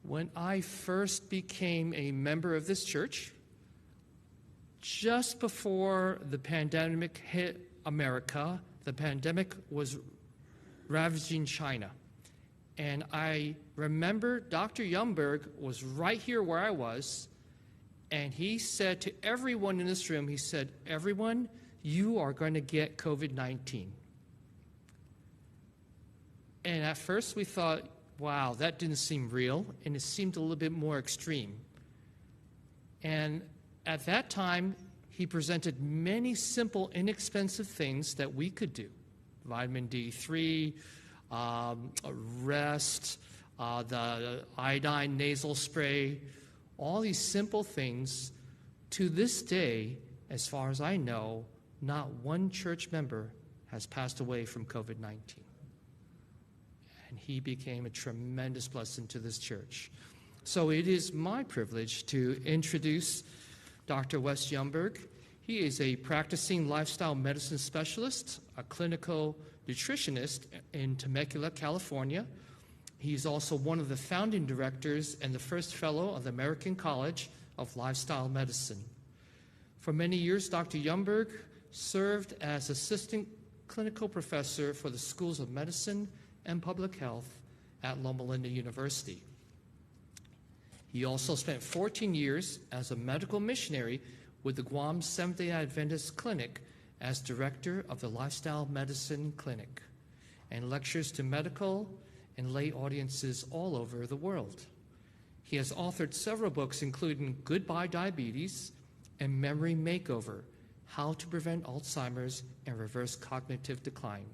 When I first became a member of this church, just before the pandemic hit America, the pandemic was ravaging China. And I remember Dr. Youngberg was right here where I was, and he said to everyone in this room, he said, everyone, you are going to get COVID-19. And at first we thought, wow, that didn't seem real, and it seemed a little bit more extreme. And at that time, he presented many simple, inexpensive things that we could do. Vitamin D3, rest, the iodine nasal spray, all these simple things. To this day, as far as I know, not one church member has passed away from COVID-19. And he became a tremendous blessing to this church. So it is my privilege to introduce Dr. Wes Youngberg. He is a practicing lifestyle medicine specialist, a clinical nutritionist in Temecula, California. He's also one of the founding directors and the first fellow of the American College of Lifestyle Medicine. For many years, Dr. Youngberg served as assistant clinical professor for the Schools of Medicine and Public Health at Loma Linda University. He also spent 14 years as a medical missionary with the Guam Seventh-day Adventist Clinic as director of the Lifestyle Medicine Clinic, and lectures to medical and lay audiences all over the world. He has authored several books, including Goodbye Diabetes and Memory Makeover, How to Prevent Alzheimer's and Reverse Cognitive Decline.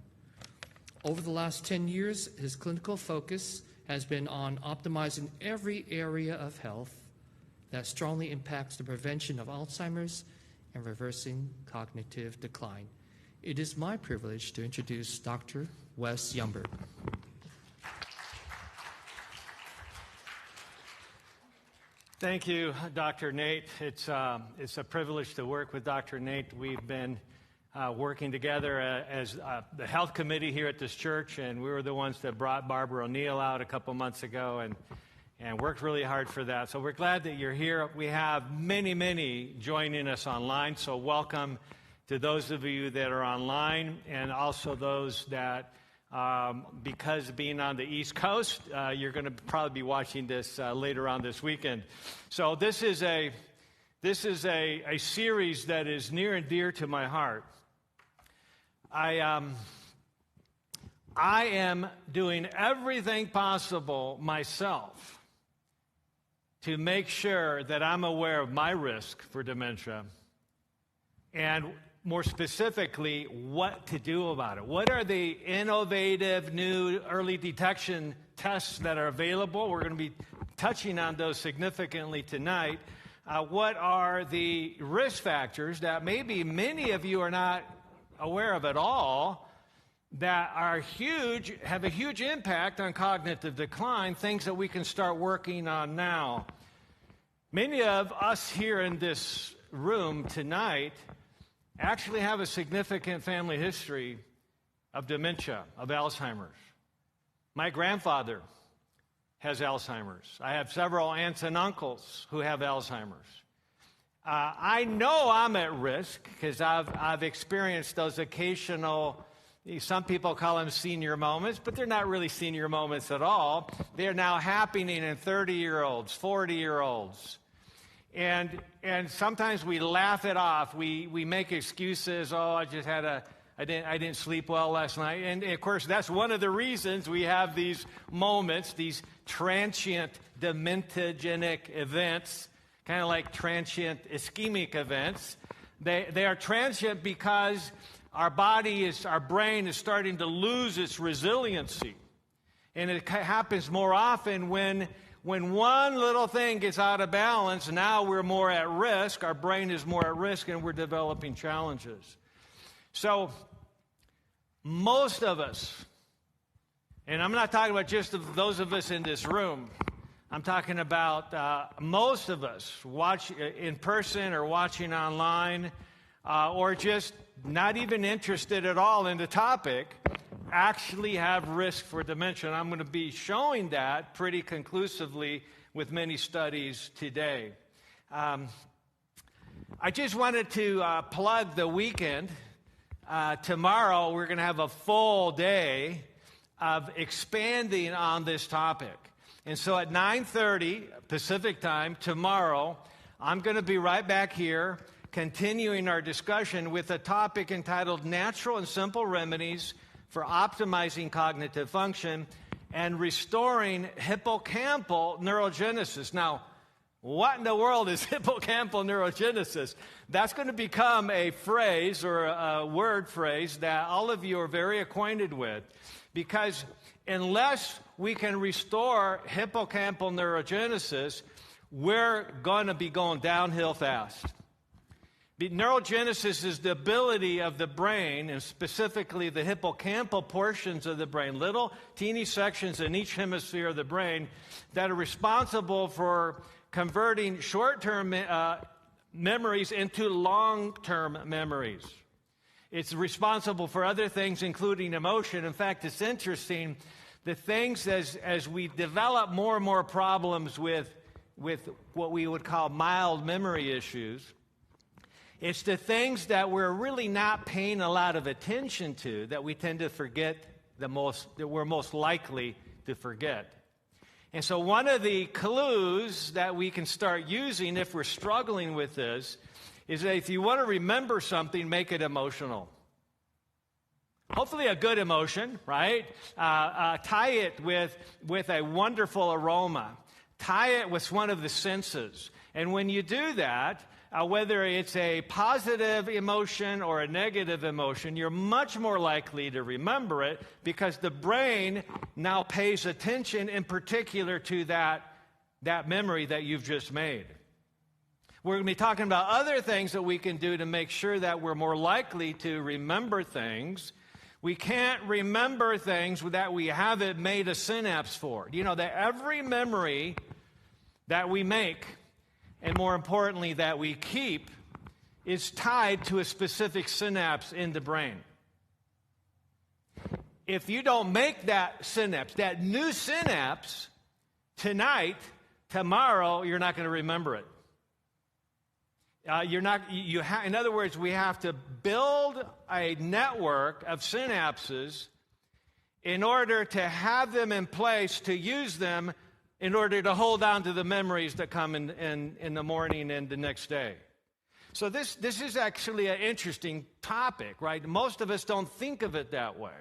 Over the last 10 years, his clinical focus has been on optimizing every area of health that strongly impacts the prevention of Alzheimer's and reversing cognitive decline. It is my privilege to introduce Dr. Wes Youngberg. Thank you, Dr. Nate. It's a privilege to work with Dr. Nate. We've been working together as the health committee here at this church, and we were the ones that brought Barbara O'Neill out a couple months ago and worked really hard for that. So we're glad that you're here. We have many joining us online, so welcome to those of you that are online, and also those that, because being on the East Coast, you're going to probably be watching this later on this weekend. So this is a series that is near and dear to my heart. I am doing everything possible myself to make sure that I'm aware of my risk for dementia, and more specifically, what to do about it. What are the innovative new early detection tests that are available? We're going to be touching on those significantly tonight. What are the risk factors that maybe many of you are not aware of at all, that are huge, have a huge impact on cognitive decline, things that we can start working on now. Many of us here in this room tonight actually have a significant family history of dementia, of Alzheimer's. My grandfather has Alzheimer's. I have several aunts and uncles who have Alzheimer's. I know I'm at risk because I've experienced those occasional, some people call them senior moments, but they're not really senior moments at all. They're now happening in 30-year-olds, 40-year-olds. And sometimes we laugh it off. We make excuses. Oh, I didn't sleep well last night. And of course, that's one of the reasons we have these moments, these transient dementogenic events, kind of like transient ischemic events. They are transient because our brain is starting to lose its resiliency. And it happens more often when one little thing gets out of balance. Now we're more at risk, our brain is more at risk, and we're developing challenges. So most of us, and I'm not talking about just those of us in this room, I'm talking about most of us watch in person or watching online, or just not even interested at all in the topic, actually have risk for dementia. And I'm going to be showing that pretty conclusively with many studies today. I just wanted to plug the weekend. Tomorrow we're going to have a full day of expanding on this topic. And so at 9:30 Pacific time tomorrow, I'm going to be right back here continuing our discussion with a topic entitled Natural and Simple Remedies for Optimizing Cognitive Function and Restoring Hippocampal Neurogenesis. Now, what in the world is hippocampal neurogenesis? That's going to become a phrase or a word phrase that all of you are very acquainted with, because unless we can restore hippocampal neurogenesis, we're going to be going downhill fast. Neurogenesis is the ability of the brain, and specifically the hippocampal portions of the brain, little teeny sections in each hemisphere of the brain that are responsible for converting short-term memories into long-term memories. It's responsible for other things, including emotion. In fact, it's interesting, the things as we develop more and more problems with what we would call mild memory issues, it's the things that we're really not paying a lot of attention to that we tend to forget that we're most likely to forget. And so one of the clues that we can start using if we're struggling with this is that if you want to remember something, make it emotional. Hopefully a good emotion, right? Tie it with a wonderful aroma. Tie it with one of the senses. And when you do that, whether it's a positive emotion or a negative emotion, you're much more likely to remember it because the brain now pays attention in particular to that memory that you've just made. We're going to be talking about other things that we can do to make sure that we're more likely to remember things. We can't remember things that we haven't made a synapse for. You know, that every memory that we make, and more importantly, that we keep, is tied to a specific synapse in the brain. If you don't make that synapse, that new synapse, tonight, tomorrow, you're not going to remember it. In other words, we have to build a network of synapses in order to have them in place to use them in order to hold on to the memories that come in the morning and the next day. So this is actually an interesting topic, right? Most of us don't think of it that way.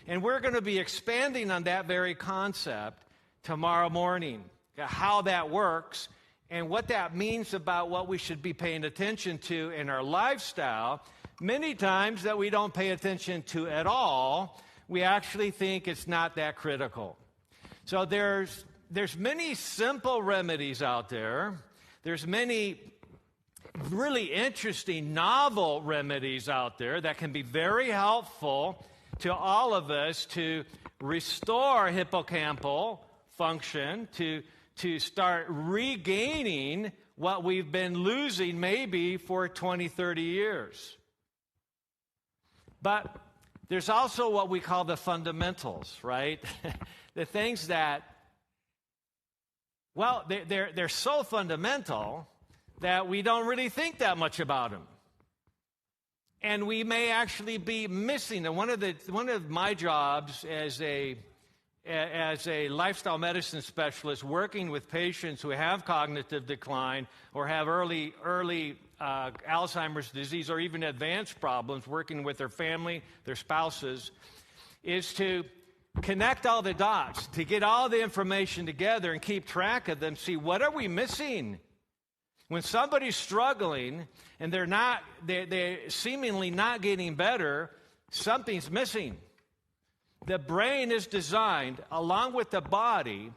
And we're going to be expanding on that very concept tomorrow morning, how that works and what that means about what we should be paying attention to in our lifestyle. Many times that we don't pay attention to at all, we actually think it's not that critical. So there's many simple remedies out there. There's many really interesting, novel remedies out there that can be very helpful to all of us to restore hippocampal function, to start regaining what we've been losing maybe for 20, 30 years. But there's also what we call the fundamentals, right? The things that, well, they're so fundamental that we don't really think that much about them. And we may actually be missing. And one of my jobs as a lifestyle medicine specialist working with patients who have cognitive decline or have early Alzheimer's disease or even advanced problems, working with their family, their spouses, is to connect all the dots, to get all the information together and keep track of them, see what are we missing. When somebody's struggling and they're seemingly not getting better, something's missing. The brain is designed, along with the body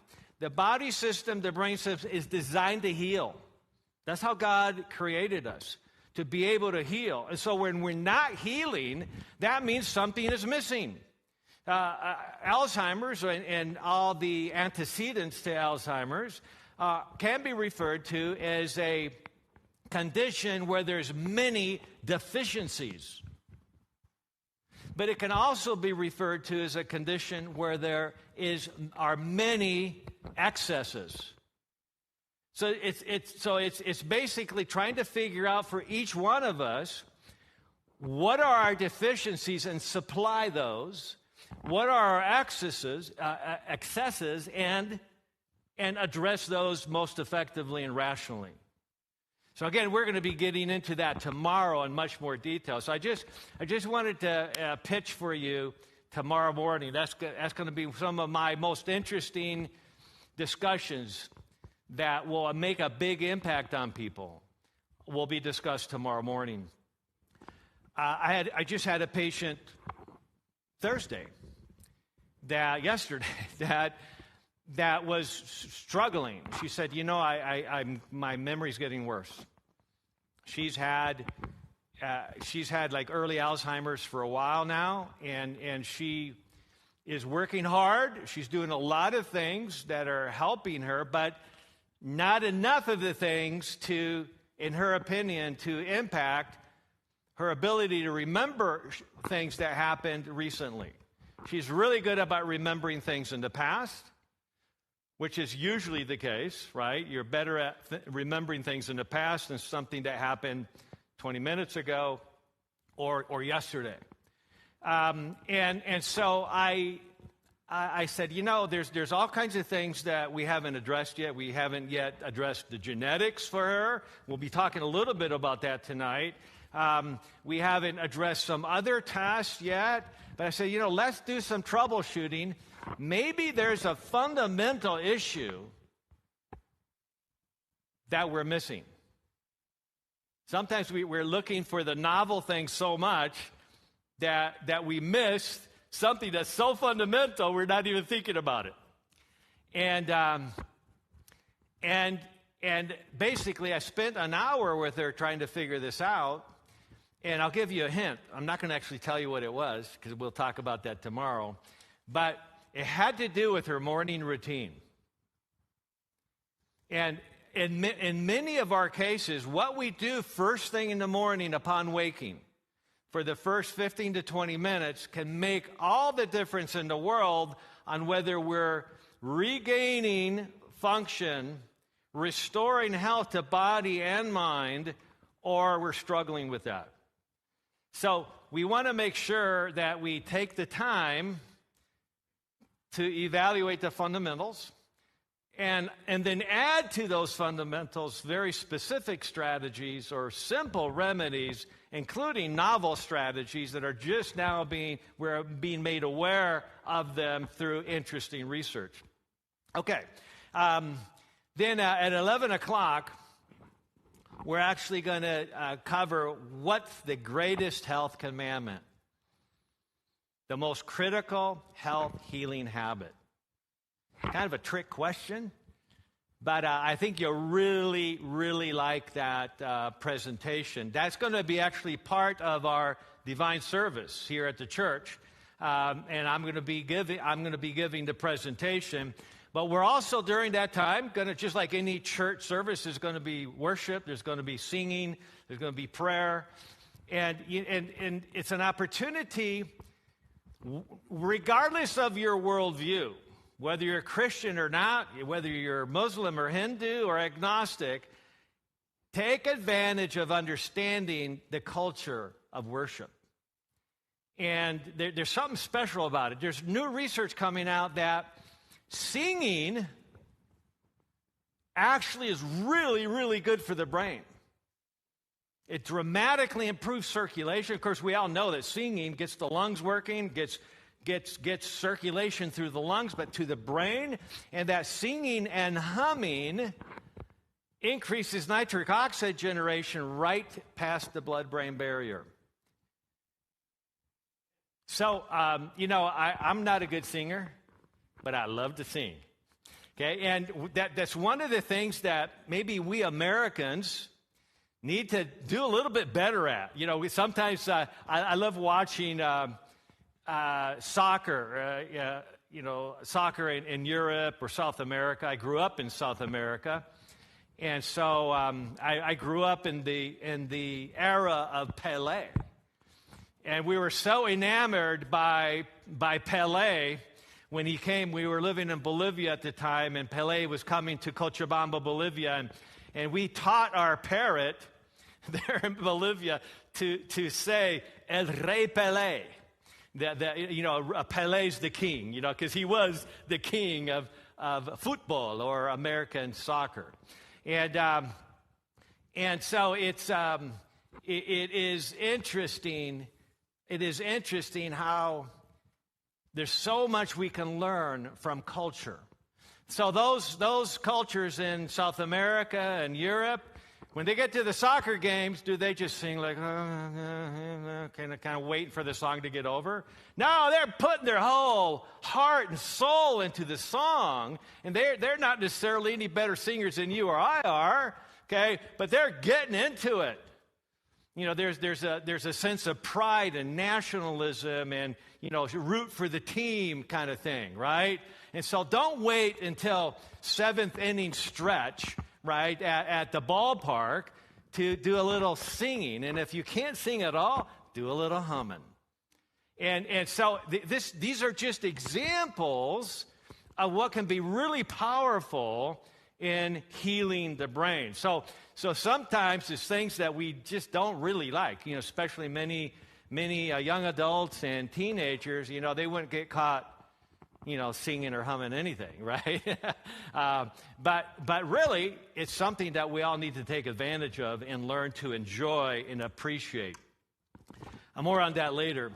system, the brain system is designed to heal. That's how God created us, to be able to heal. And so when we're not healing, that means something is missing. Alzheimer's and all the antecedents to Alzheimer's can be referred to as a condition where there's many deficiencies. but it can also be referred to as a condition where there are many excesses. So it's basically trying to figure out for each one of us, what are our deficiencies, and supply those. What are our excesses, and address those most effectively and rationally. So again, we're going to be getting into that tomorrow in much more detail. So I just wanted to pitch for you tomorrow morning. That's going to be some of my most interesting discussions that will make a big impact on people. Will be discussed tomorrow morning. I just had a patient yesterday that was struggling. She said, my memory's getting worse. She's had like early Alzheimer's for a while now, and she is working hard. She's doing a lot of things that are helping her, but not enough of the things to, in her opinion, to impact her ability to remember things that happened recently. She's really good about remembering things in the past, which is usually the case, right? You're better at remembering things in the past than something that happened 20 minutes ago or yesterday. And so I said, there's all kinds of things that we haven't addressed yet. We haven't yet addressed the genetics for her. We'll be talking a little bit about that tonight. We haven't addressed some other tasks yet. But I said, let's do some troubleshooting. Maybe there's a fundamental issue that we're missing. Sometimes we're looking for the novel thing so much that we miss something that's so fundamental we're not even thinking about it. And basically I spent an hour with her trying to figure this out. And I'll give you a hint. I'm not going to actually tell you what it was, because we'll talk about that tomorrow. But it had to do with her morning routine. And in many of our cases, what we do first thing in the morning upon waking for the first 15 to 20 minutes can make all the difference in the world on whether we're regaining function, restoring health to body and mind, or we're struggling with that. So we want to make sure that we take the time to evaluate the fundamentals and then add to those fundamentals very specific strategies or simple remedies, including novel strategies that are just now we're being made aware of them through interesting research. Okay. Then at 11 o'clock, we're actually going to cover what's the greatest health commandment, the most critical health healing habit. Kind of a trick question, but I think you'll really, really like that presentation. That's going to be actually part of our divine service here at the church, and I'm going to be giving the presentation. But we're also, during that time, going to, just like any church service, there's going to be worship, there's going to be singing, there's going to be prayer. And it's an opportunity, regardless of your worldview, whether you're a Christian or not, whether you're Muslim or Hindu or agnostic, take advantage of understanding the culture of worship. And there's something special about it. There's new research coming out that singing actually is really, really good for the brain. It dramatically improves circulation. Of course, we all know that singing gets the lungs working, gets circulation through the lungs, but to the brain, and that singing and humming increases nitric oxide generation right past the blood-brain barrier. So, I'm not a good singer, but I love to sing. Okay, and that's one of the things that maybe we Americans need to do a little bit better at. Sometimes I love watching soccer. Soccer in Europe or South America. I grew up in South America, and so I grew up in the era of Pelé. And we were so enamored by Pelé. When he came, we were living in Bolivia at the time, and Pelé was coming to Cochabamba, Bolivia, and we taught our parrot there in Bolivia to say El Rey Pelé. Pelé's the king, because he was the king of football or American soccer. And so it is interesting. It is interesting how there's so much we can learn from culture. So those cultures in South America and Europe, when they get to the soccer games, do they just sing like, kind of waiting for the song to get over? No, they're putting their whole heart and soul into the song, and they're not necessarily any better singers than you or I are, okay? But they're getting into it. There's a sense of pride and nationalism and, root for the team kind of thing, right? And so don't wait until seventh inning stretch, right, at the ballpark to do a little singing. And if you can't sing at all, do a little humming. And so these are just examples of what can be really powerful in healing the brain. So sometimes it's things that we just don't really like, especially many young adults and teenagers, they wouldn't get caught, singing or humming anything, right? But really, it's something that we all need to take advantage of and learn to enjoy and appreciate. More on that later.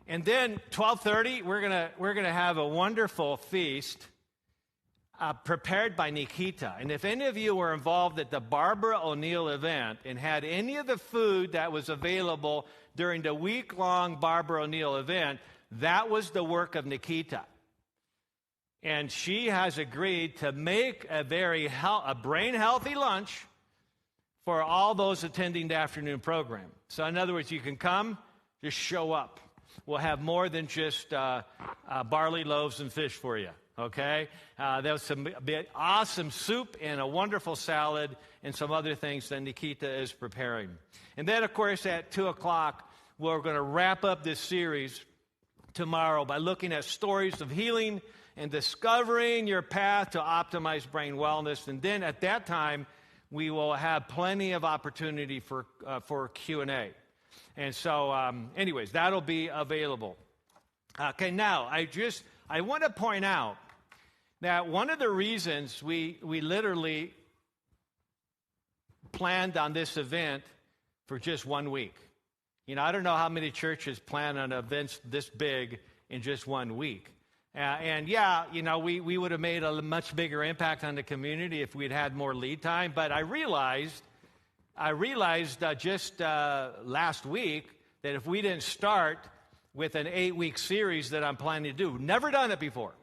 And then 12:30, we're gonna have a wonderful feast prepared by Nikita. And if any of you were involved at the Barbara O'Neill event and had any of the food that was available during the week-long Barbara O'Neill event, that was the work of Nikita. And she has agreed to make a brain-healthy lunch for all those attending the afternoon program. So in other words, you can come, just show up. We'll have more than just barley loaves and fish for you. Okay? There was some awesome soup and a wonderful salad and some other things that Nikita is preparing. And then, of course, at 2 o'clock, we're going to wrap up this series tomorrow by looking at stories of healing and discovering your path to optimize brain wellness. And then at that time, we will have plenty of opportunity for Q&A. And so, anyways, that'll be available. Okay, now, I want to point out that one of the reasons we literally planned on this event for just 1 week. I don't know how many churches plan on events this big in just 1 week. We would have made a much bigger impact on the community if we'd had more lead time. But I realized just last week that if we didn't start with an 8-week series that I'm planning to do, never done it before.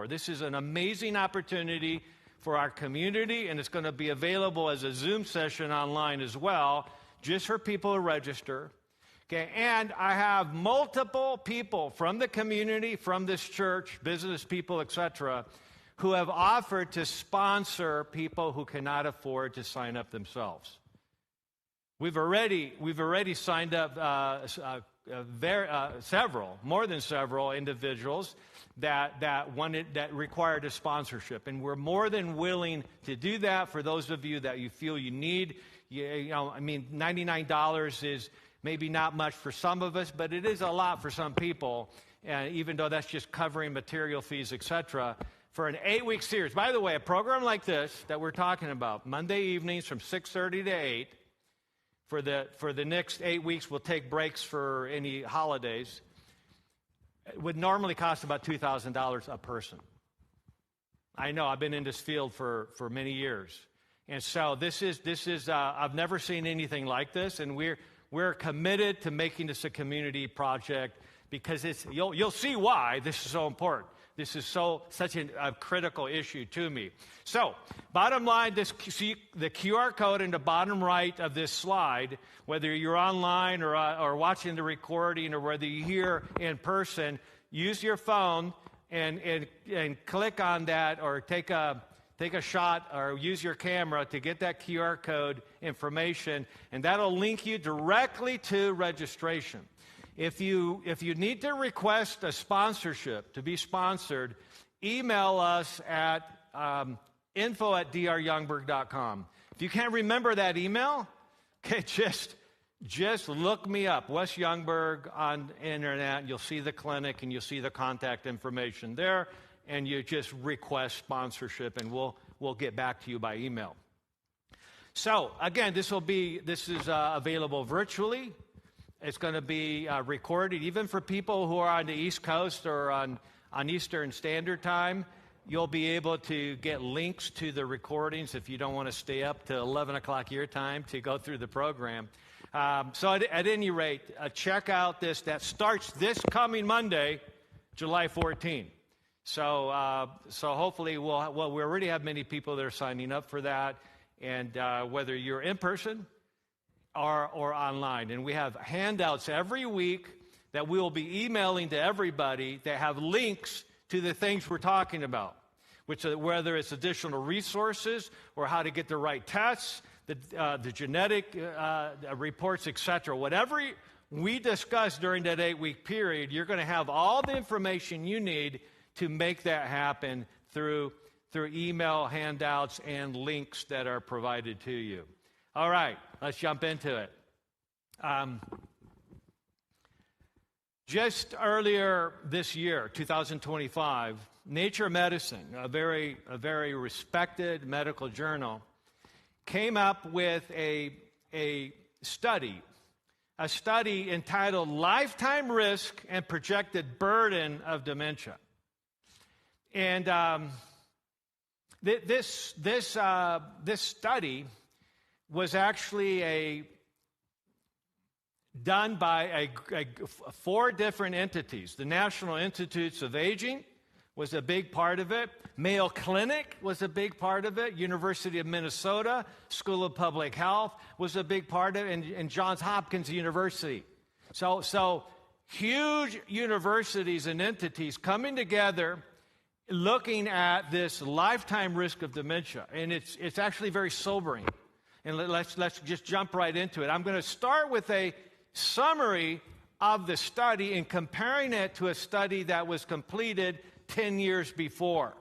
This is an amazing opportunity for our community, and it's going to be available as a Zoom session online as well, just for people to register. Okay, and I have multiple people from the community, from this church, business people, etc., who have offered to sponsor people who cannot afford to sign up themselves. We've already signed up more than several individuals that required a sponsorship, and we're more than willing to do that for those of you that you feel you need. $99 is maybe not much for some of us, but it is a lot for some people, even though that's just covering material fees, etc., for an 8-week series. By the way, a program like this that we're talking about, Monday evenings from 6:30 to 8, for the next 8 weeks, we'll take breaks for any holidays, it would normally cost about $2,000 a person. I know, I've been in this field for many years. And so this is I've never seen anything like this, and we're committed to making this a community project because you'll see why this is so important. This is such a critical issue to me. So, bottom line, see the QR code in the bottom right of this slide, whether you're online or watching the recording or whether you're here in person, use your phone and click on that or take a take a shot or use your camera to get that QR code information, and that'll link you directly to registration. If you need to request a sponsorship, to be sponsored, email us at info@dryoungberg.com. If you can't remember that email, okay, just look me up, Wes Youngberg, on the internet. You'll see the clinic and you'll see the contact information there, and you just request sponsorship, and we'll get back to you by email. So again, this is available virtually. It's going to be recorded, even for people who are on the East Coast or on Eastern Standard Time. You'll be able to get links to the recordings if you don't want to stay up to 11 o'clock your time to go through the program. So at any rate, check out this. That starts this coming Monday, July 14. So hopefully we already have many people that are signing up for that, and whether you're in person or online. And we have handouts every week that we will be emailing to everybody that have links to the things we're talking about, whether it's additional resources or how to get the right tests, the genetic reports, etc. Whatever we discuss during that 8-week period, you're going to have all the information you need to make that happen through email handouts and links that are provided to you. All right, let's jump into it. Just earlier this year, 2025, Nature Medicine, a very respected medical journal, came up with a study entitled Lifetime Risk and Projected Burden of Dementia. And this study was actually done by 4 different entities. The National Institutes of Aging was a big part of it. Mayo Clinic was a big part of it. University of Minnesota School of Public Health was a big part of it, and Johns Hopkins University. So huge universities and entities coming together, looking at this lifetime risk of dementia, and it's actually very sobering. And let's just jump right into it. I'm going to start with a summary of the study and comparing it to a study that was completed 10 years before,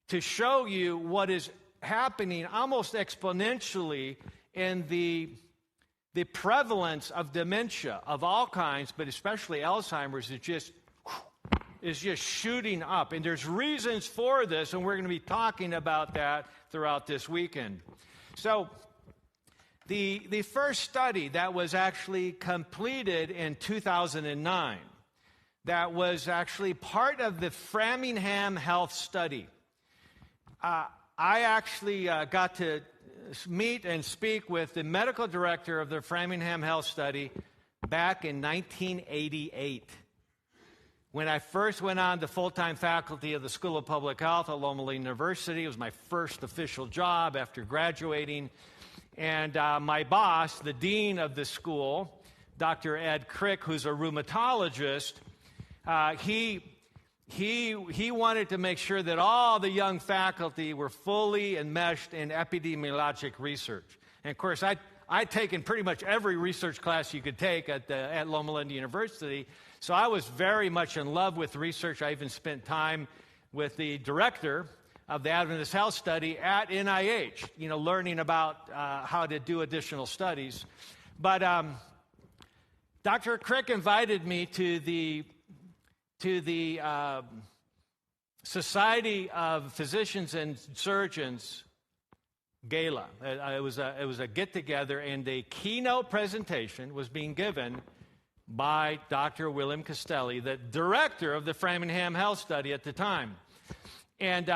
to show you what is happening almost exponentially in the prevalence of dementia of all kinds, but especially Alzheimer's, is just shooting up. And there's reasons for this, and we're going to be talking about that throughout this weekend. So the first study that was actually completed in 2009, that was actually part of the Framingham Health Study. I actually got to meet and speak with the medical director of the Framingham Health Study back in 1988. When I first went on to full-time faculty of the School of Public Health at Loma Linda University, it was my first official job after graduating. And my boss, the dean of the school, Dr. Ed Crick, who's a rheumatologist, he wanted to make sure that all the young faculty were fully enmeshed in epidemiologic research. And of course, I'd taken pretty much every research class you could take at Loma Linda University, so I was very much in love with research. I even spent time with the director of the Adventist Health Study at NIH, learning about how to do additional studies. But Dr. Crick invited me to the Society of Physicians and Surgeons gala. It was a get-together, and the keynote presentation was being given by Dr. William Castelli, the director of the Framingham Health Study at the time. And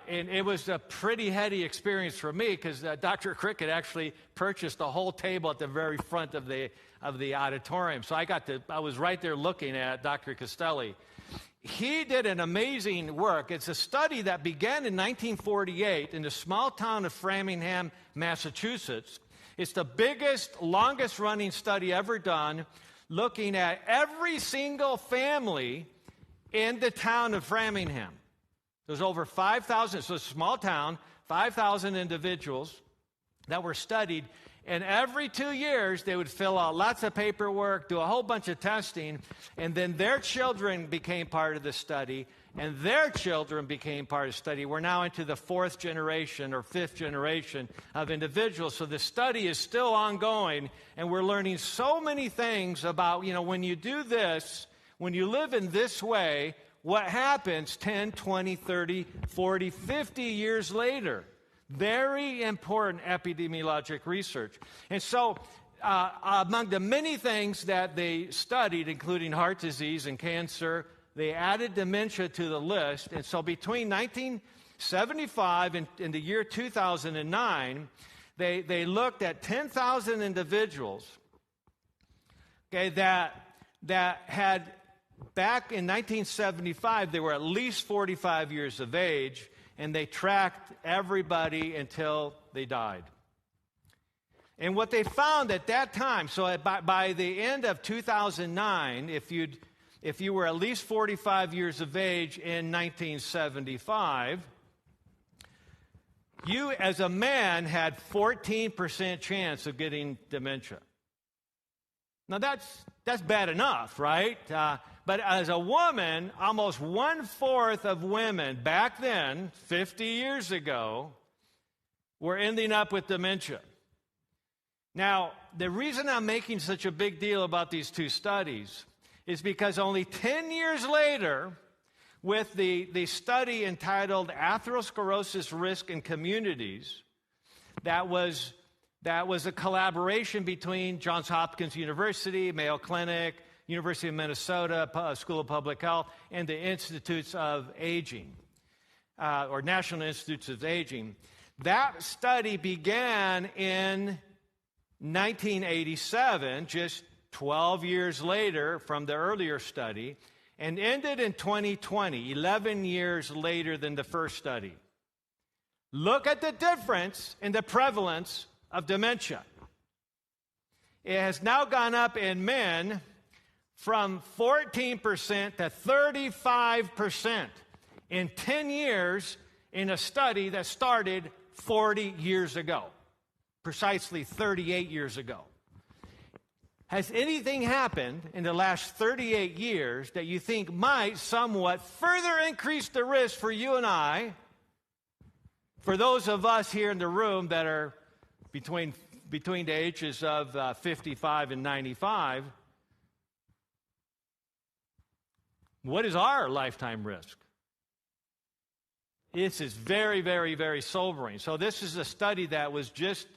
it was a pretty heady experience for me, because Dr. Crick had actually purchased a whole table at the very front of the auditorium. So I was right there looking at Dr. Castelli. He did an amazing work. It's a study that began in 1948 in the small town of Framingham, Massachusetts. It's the biggest, longest-running study ever done, looking at every single family in the town of Framingham. There's over 5,000, so it's a small town, 5,000 individuals that were studied, and every 2 years they would fill out lots of paperwork, do a whole bunch of testing, and then their children became part of the study, and their children became part of the study. We're now into the 4th generation or 5th generation of individuals, so the study is still ongoing, and we're learning so many things about, when you do this, when you live in this way, what happens 10, 20, 30, 40, 50 years later. Very important epidemiologic research. And so among the many things that they studied, including heart disease and cancer, they added dementia to the list. And so between 1975 and the year 2009, they looked at 10,000 individuals, okay, that had, back in 1975, they were at least 45 years of age, and they tracked everybody until they died. And what they found at that time, so by the end of 2009, if you were at least 45 years of age in 1975, you as a man had 14% chance of getting dementia. Now that's bad enough, right? But as a woman, almost 1/4 of women back then, 50 years ago, were ending up with dementia. Now, the reason I'm making such a big deal about these two studies is because only 10 years later, with the study entitled Atherosclerosis Risk in Communities, that was a collaboration between Johns Hopkins University, Mayo Clinic, University of Minnesota, School of Public Health, and the Institutes of Aging, or National Institutes of Aging. That study began in 1987, just 12 years later from the earlier study, and ended in 2020, 11 years later than the first study. Look at the difference in the prevalence of dementia. It has now gone up in men from 14% to 35% in 10 years in a study that started 40 years ago, precisely 38 years ago. Has anything happened in the last 38 years that you think might somewhat further increase the risk for you and I, for those of us here in the room that are between the ages of 55 and 95, what is our lifetime risk? This is very, very, very sobering. So this is a study that was just,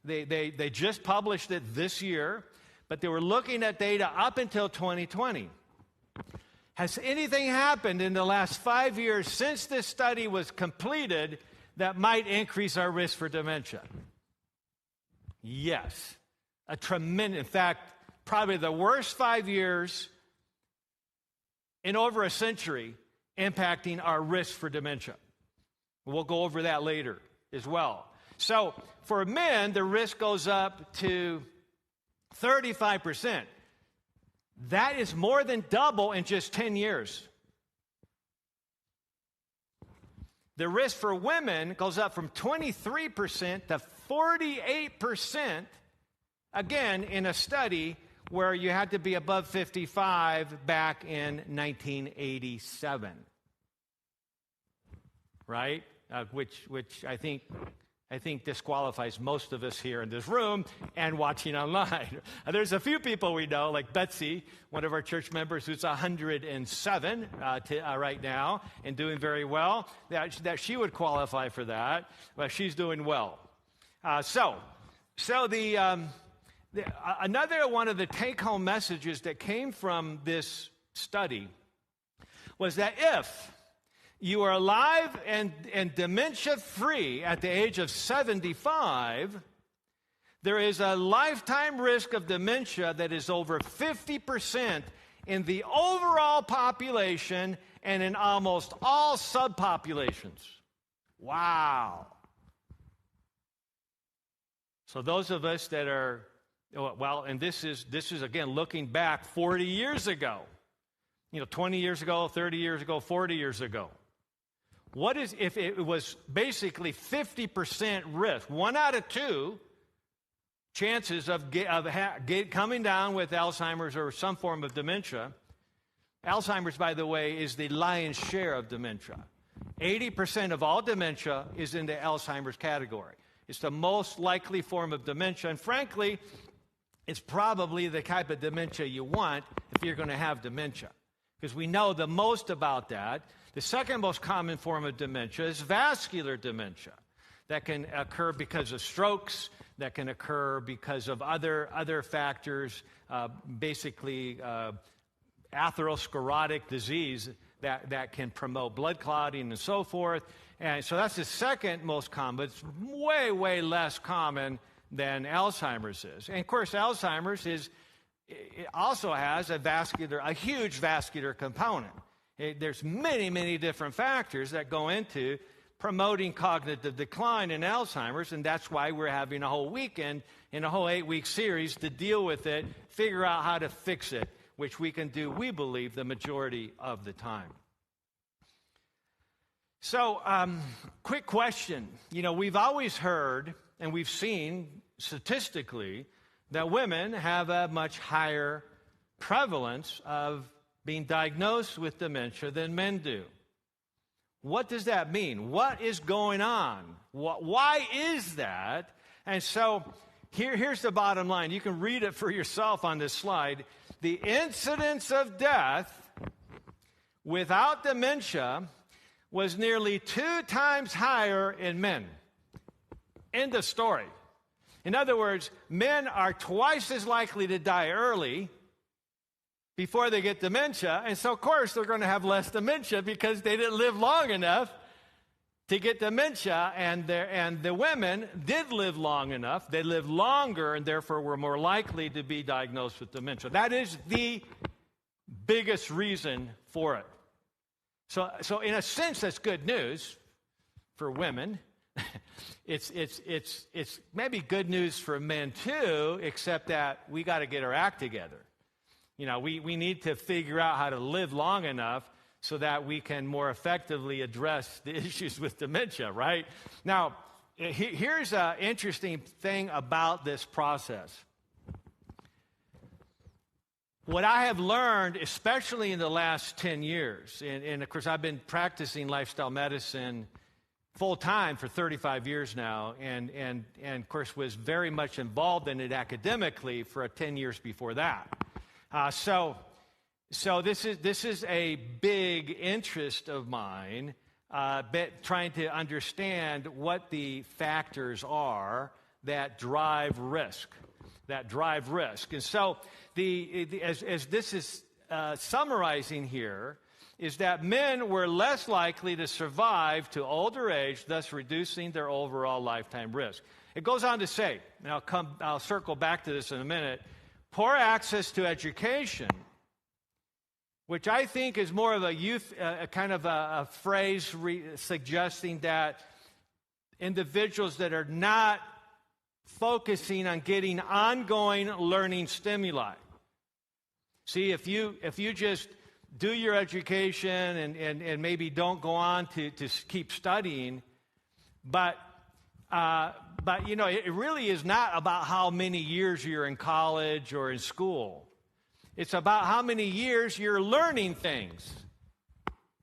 they just published it this year, but they were looking at data up until 2020. Has anything happened in the last 5 years since this study was completed that might increase our risk for dementia? Yes. A tremendous, in fact, probably the worst 5 years in over a century impacting our risk for dementia. We'll go over that later as well. So for men, the risk goes up to 35%. That is more than double in just 10 years. The risk for women goes up from 23% to 48%, again, in a study where you had to be above 55 back in 1987. Right? Which I think disqualifies most of us here in this room and watching online. There's a few people we know, like Betsy, one of our church members who's 107 right now and doing very well, that she would qualify for that, but she's doing well. So another one of the take-home messages that came from this study was that if you are alive and dementia-free at the age of 75, there is a lifetime risk of dementia that is over 50% in the overall population and in almost all subpopulations. Wow. So those of us that are, well, and this is again looking back 40 years ago, 20 years ago, 30 years ago, 40 years ago. What is if it was basically 50% risk, 1 out of 2 chances of coming down with Alzheimer's or some form of dementia? Alzheimer's, by the way, is the lion's share of dementia. 80% of all dementia is in the Alzheimer's category. It's the most likely form of dementia, and frankly, it's probably the type of dementia you want if you're going to have dementia, because we know the most about that. The second most common form of dementia is vascular dementia. That can occur because of strokes, that can occur because of other factors, basically atherosclerotic disease that can promote blood clotting and so forth. And so that's the second most common, but it's way, way less common than Alzheimer's is. And of course, Alzheimer's it also has a huge vascular component. There's many, many different factors that go into promoting cognitive decline in Alzheimer's, and that's why we're having a whole weekend in a whole 8-week series to deal with it, figure out how to fix it, which we can do, we believe, the majority of the time. So, quick question. We've always heard and we've seen statistically that women have a much higher prevalence of being diagnosed with dementia than men do. What does that mean? What is going on? Why is that? And so here's the bottom line. You can read it for yourself on this slide. The incidence of death without dementia was nearly 2 times higher in men. End of story. In other words, men are twice as likely to die early before they get dementia, and so of course they're going to have less dementia because they didn't live long enough to get dementia, and the women did live long enough. They lived longer and therefore were more likely to be diagnosed with dementia. That is the biggest reason for it. So in a sense, that's good news for women. It's maybe good news for men too, except that we got to get our act together. We need to figure out how to live long enough so that we can more effectively address the issues with dementia, right? Now, here's an interesting thing about this process. What I have learned, especially in the last 10 years, and of course I've been practicing lifestyle medicine full-time for 35 years now, and of course was very much involved in it academically for 10 years before that. So this is a big interest of mine, trying to understand what the factors are that drive risk. And so as this is summarizing here, is that men were less likely to survive to older age, thus reducing their overall lifetime risk. It goes on to say, and I'll circle back to this in a minute, poor access to education, which I think is more of a kind of a phrase suggesting that individuals that are not focusing on getting ongoing learning stimuli. See, if you just do your education and maybe don't go on to keep studying, but it really is not about how many years you're in college or in school. It's about how many years you're learning things.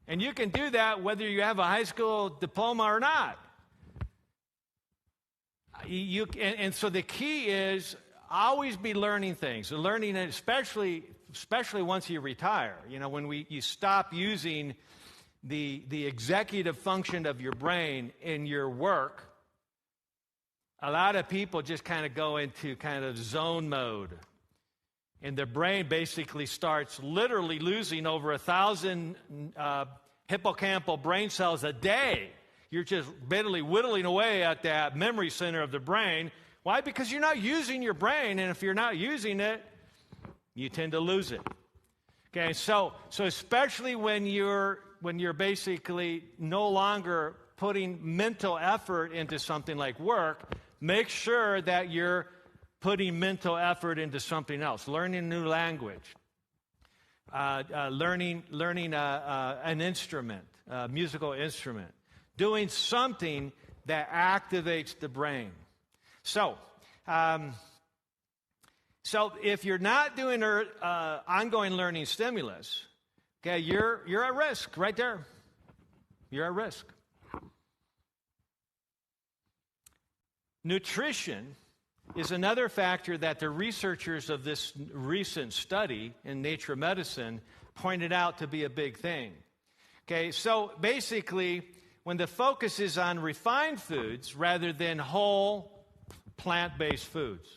And you can do that whether you have a high school diploma or not. And so the key is always be learning things. Learning, especially once you retire. When you stop using the executive function of your brain in your work, a lot of people just kind of go into kind of zone mode. And their brain basically starts literally losing over 1,000 hippocampal brain cells a day. You're just bitterly whittling away at that memory center of the brain. Why? Because you're not using your brain, and if you're not using it, you tend to lose it. Okay, so especially when you're basically no longer putting mental effort into something like work, make sure that you're putting mental effort into something else. Learning a new language, learning an instrument, a musical instrument. doing something that activates the brain. So if you're not doing ongoing learning stimulus, okay, you're at risk right there. You're at risk. Nutrition is another factor that the researchers of this recent study in Nature Medicine pointed out to be a big thing. Okay, so basically, when the focus is on refined foods rather than whole plant-based foods,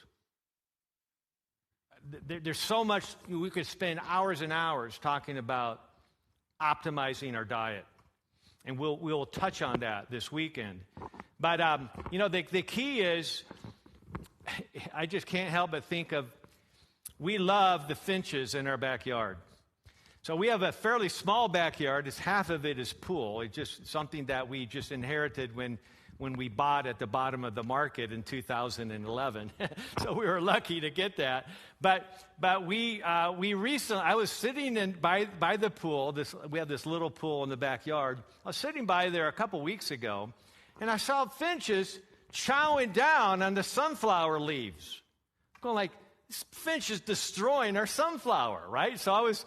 there's so much, we could spend hours and hours talking about optimizing our diet. And we'll touch on that this weekend. But, the key is, I just can't help but think of, we love the finches in our backyard. So we have a fairly small backyard. Half of it is pool. It's just something that we just inherited when we bought at the bottom of the market in 2011. So we were lucky to get that. But we recently, I was sitting by the pool. We have this little pool in the backyard. I was sitting by there a couple weeks ago, and I saw finches chowing down on the sunflower leaves. I'm going like, this finch is destroying our sunflower, right? So I was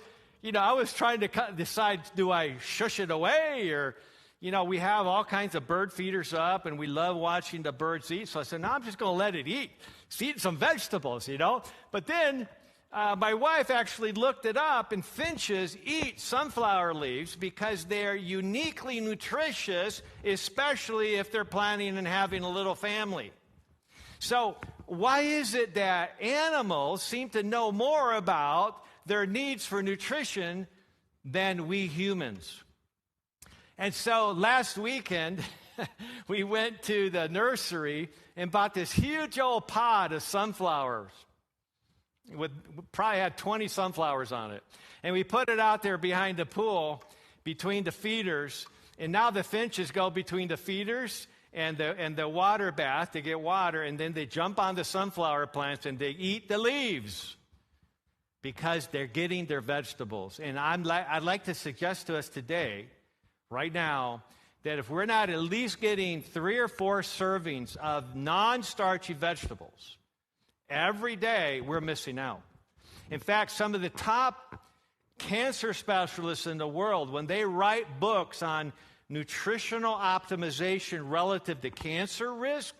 trying to decide, do I shush it away or... we have all kinds of bird feeders up, and we love watching the birds eat. So I said, no, I'm just going to let it eat. It's eating some vegetables, But then my wife actually looked it up, and finches eat sunflower leaves because they're uniquely nutritious, especially if they're planning on having a little family. So why is it that animals seem to know more about their needs for nutrition than we humans? And so last weekend, we went to the nursery and bought this huge old pod of sunflowers. Probably had 20 sunflowers on it. And we put it out there behind the pool, between the feeders. And now the finches go between the feeders and the water bath to get water. And then they jump on the sunflower plants and they eat the leaves because they're getting their vegetables. And I'd like to suggest to us today, right now, that if we're not at least getting 3 or 4 servings of non-starchy vegetables every day, we're missing out. In fact, some of the top cancer specialists in the world, when they write books on nutritional optimization relative to cancer risk,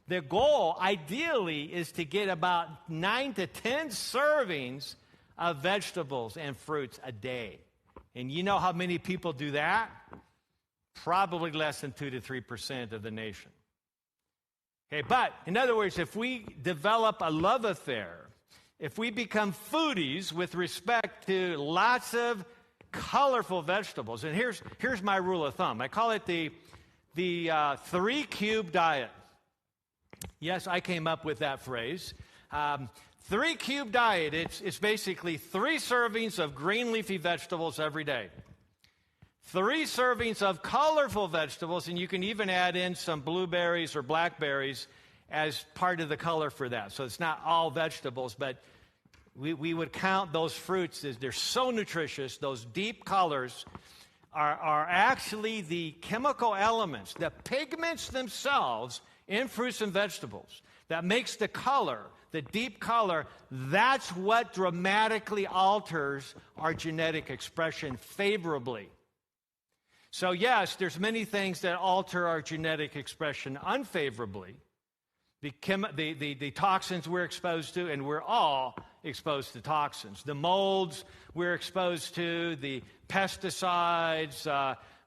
the goal, ideally, is to get about 9 to 10 servings of vegetables and fruits a day. And you know how many people do that? Probably less than 2 to 3% of the nation. Okay, but in other words, if we develop a love affair, if we become foodies with respect to lots of colorful vegetables, and here's my rule of thumb. I call it the 3-cube diet. Yes, I came up with that phrase. 3-cube diet, it's basically 3 servings of green leafy vegetables every day. 3 servings of colorful vegetables, and you can even add in some blueberries or blackberries as part of the color for that. So it's not all vegetables, but we would count those fruits as they're so nutritious. Those deep colors are actually the chemical elements, the pigments themselves in fruits and vegetables that makes the color, the deep color. That's what dramatically alters our genetic expression favorably. So yes, there's many things that alter our genetic expression unfavorably. The toxins we're exposed to, and we're all exposed to toxins. The molds we're exposed to, the pesticides,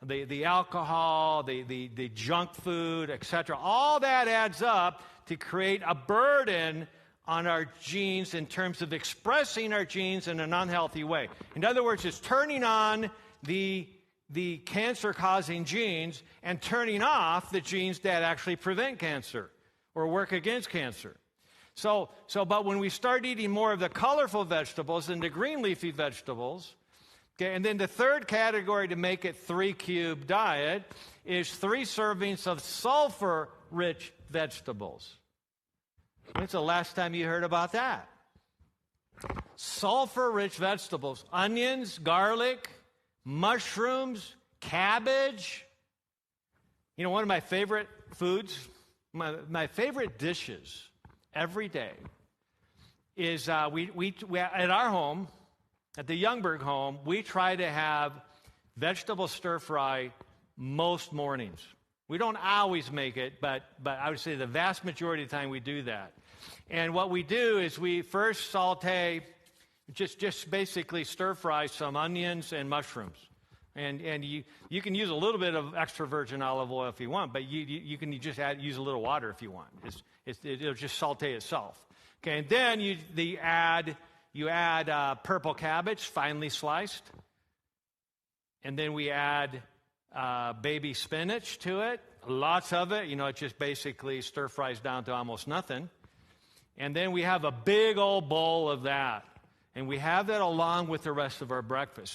the alcohol, the junk food, etc. All that adds up to create a burden on our genes in terms of expressing our genes in an unhealthy way. In other words, it's turning on the cancer-causing genes and turning off the genes that actually prevent cancer or work against cancer. But when we start eating more of the colorful vegetables and the green leafy vegetables, okay, and then the third category to make it 3-cube diet is 3 servings of sulfur-rich vegetables. When's the last time you heard about that? Sulfur-rich vegetables, onions, garlic, mushrooms, cabbage. You know, one of my favorite foods, my favorite dishes every day is we at our home, at the Youngberg home, we try to have vegetable stir fry most mornings. We don't always make it, but I would say the vast majority of the time we do that. And what we do is we first saute, just basically stir fry some onions and mushrooms. And you can use a little bit of extra virgin olive oil if you want, but you can just use a little water if you want. It'll just saute itself. Okay, and then you add purple cabbage, finely sliced. And then we add baby spinach to it, lots of it. You know, it just basically stir fries down to almost nothing. And then we have a big old bowl of that. And we have that along with the rest of our breakfast.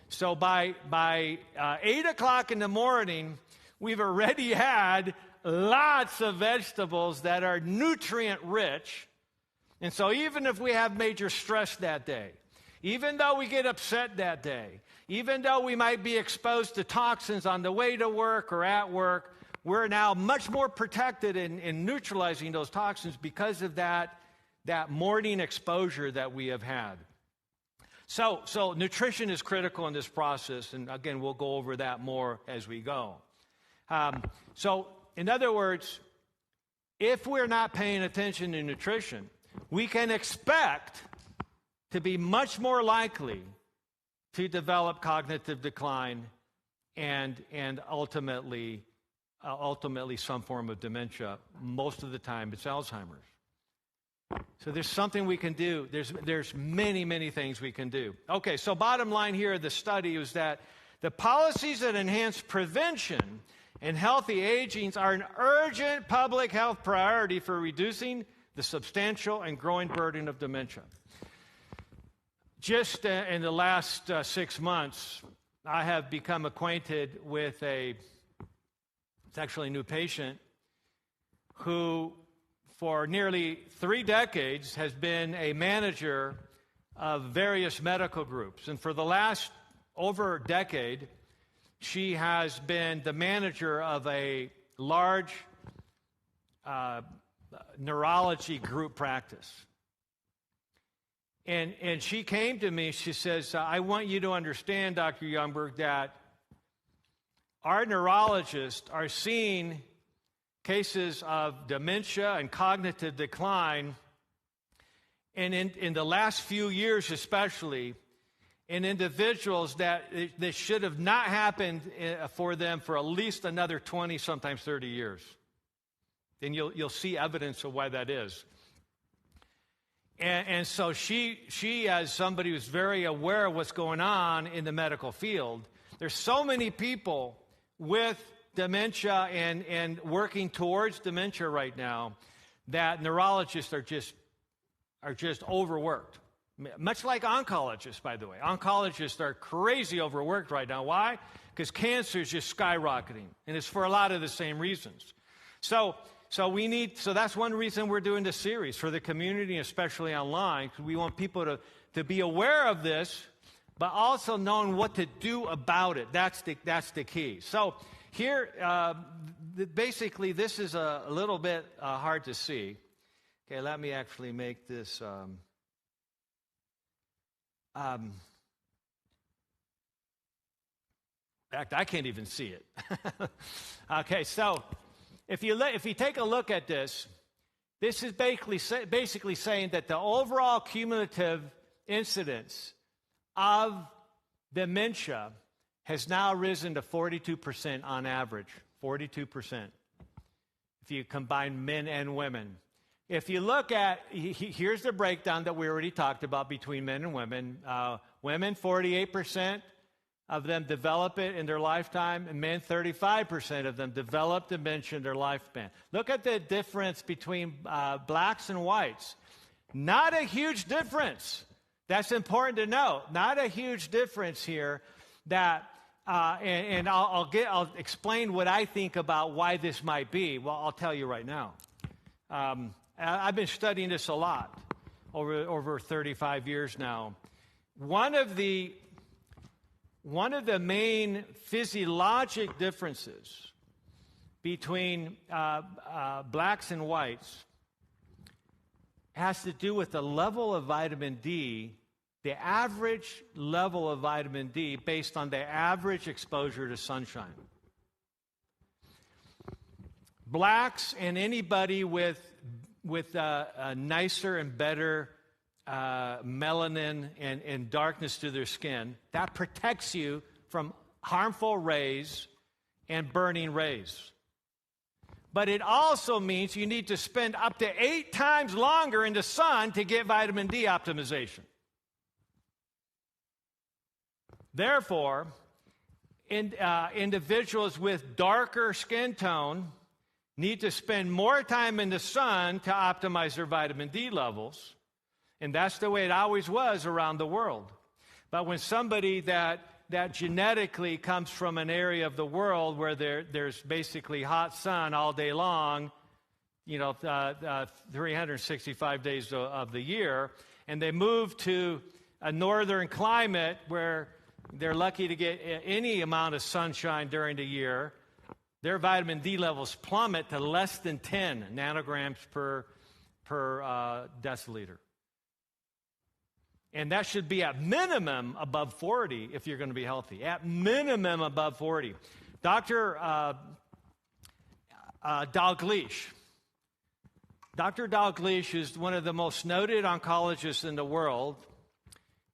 So by 8 o'clock in the morning, we've already had lots of vegetables that are nutrient rich. And so even if we have major stress that day, even though we get upset that day, even though we might be exposed to toxins on the way to work or at work, we're now much more protected in neutralizing those toxins because of that morning exposure that we have had. So nutrition is critical in this process, and again, we'll go over that more as we go. So in other words, if we're not paying attention to nutrition, we can expect to be much more likely to develop cognitive decline and ultimately some form of dementia. Most of the time, it's Alzheimer's. So there's something we can do. There's many, many things we can do. Okay, so bottom line here of the study is that the policies that enhance prevention and healthy aging are an urgent public health priority for reducing the substantial and growing burden of dementia. Just in the last 6 months, I have become acquainted with it's actually a new patient who for nearly 3 decades has been a manager of various medical groups. And for the last over a decade, she has been the manager of a large neurology group practice. And she came to me, she says, I want you to understand, Dr. Youngberg, that our neurologists are seeing cases of dementia and cognitive decline, and in the last few years especially, in individuals that should have not happened for them for at least another 20, sometimes 30 years. And you'll see evidence of why that is. And so she, as somebody who's very aware of what's going on in the medical field, there's so many people with dementia and working towards dementia right now that neurologists are just overworked. Much like oncologists, by the way. Oncologists are crazy overworked right now. Why? Because cancer is just skyrocketing, and it's for a lot of the same reasons. So that's one reason we're doing this series for the community, especially online, because we want people to be aware of this, but also knowing what to do about it. That's the key. So here, basically, this is a little bit hard to see. Okay, let me actually make this. In fact, I can't even see it. Okay, so if you take a look at this, this is basically saying that the overall cumulative incidence of dementia has now risen to 42% on average, 42%, if you combine men and women. If you look at, here's the breakdown that we already talked about between men and women. Women, 48% of them develop it in their lifetime, and men, 35% of them develop dementia in their lifespan. Look at the difference between blacks and whites. Not a huge difference. That's important to know. Not a huge difference here. And I'll explain what I think about why this might be. Well, I'll tell you right now. I've been studying this a lot over 35 years now. One of the main physiologic differences between blacks and whites has to do with the level of vitamin D, the average level of vitamin D based on the average exposure to sunshine. Blacks and anybody with a nicer and better melanin and darkness to their skin, that protects you from harmful rays and burning rays. But it also means you need to spend up to 8 times longer in the sun to get vitamin D optimization. Therefore, individuals with darker skin tone need to spend more time in the sun to optimize their vitamin D levels. And that's the way it always was around the world. But when somebody that genetically comes from an area of the world where there's basically hot sun all day long, 365 days of the year, and they move to a northern climate where they're lucky to get any amount of sunshine during the year, their vitamin D levels plummet to less than 10 nanograms per deciliter. And that should be at minimum above 40 if you're going to be healthy. At minimum above 40. Dr. Dalgleish. Dr. Dalgleish is one of the most noted oncologists in the world,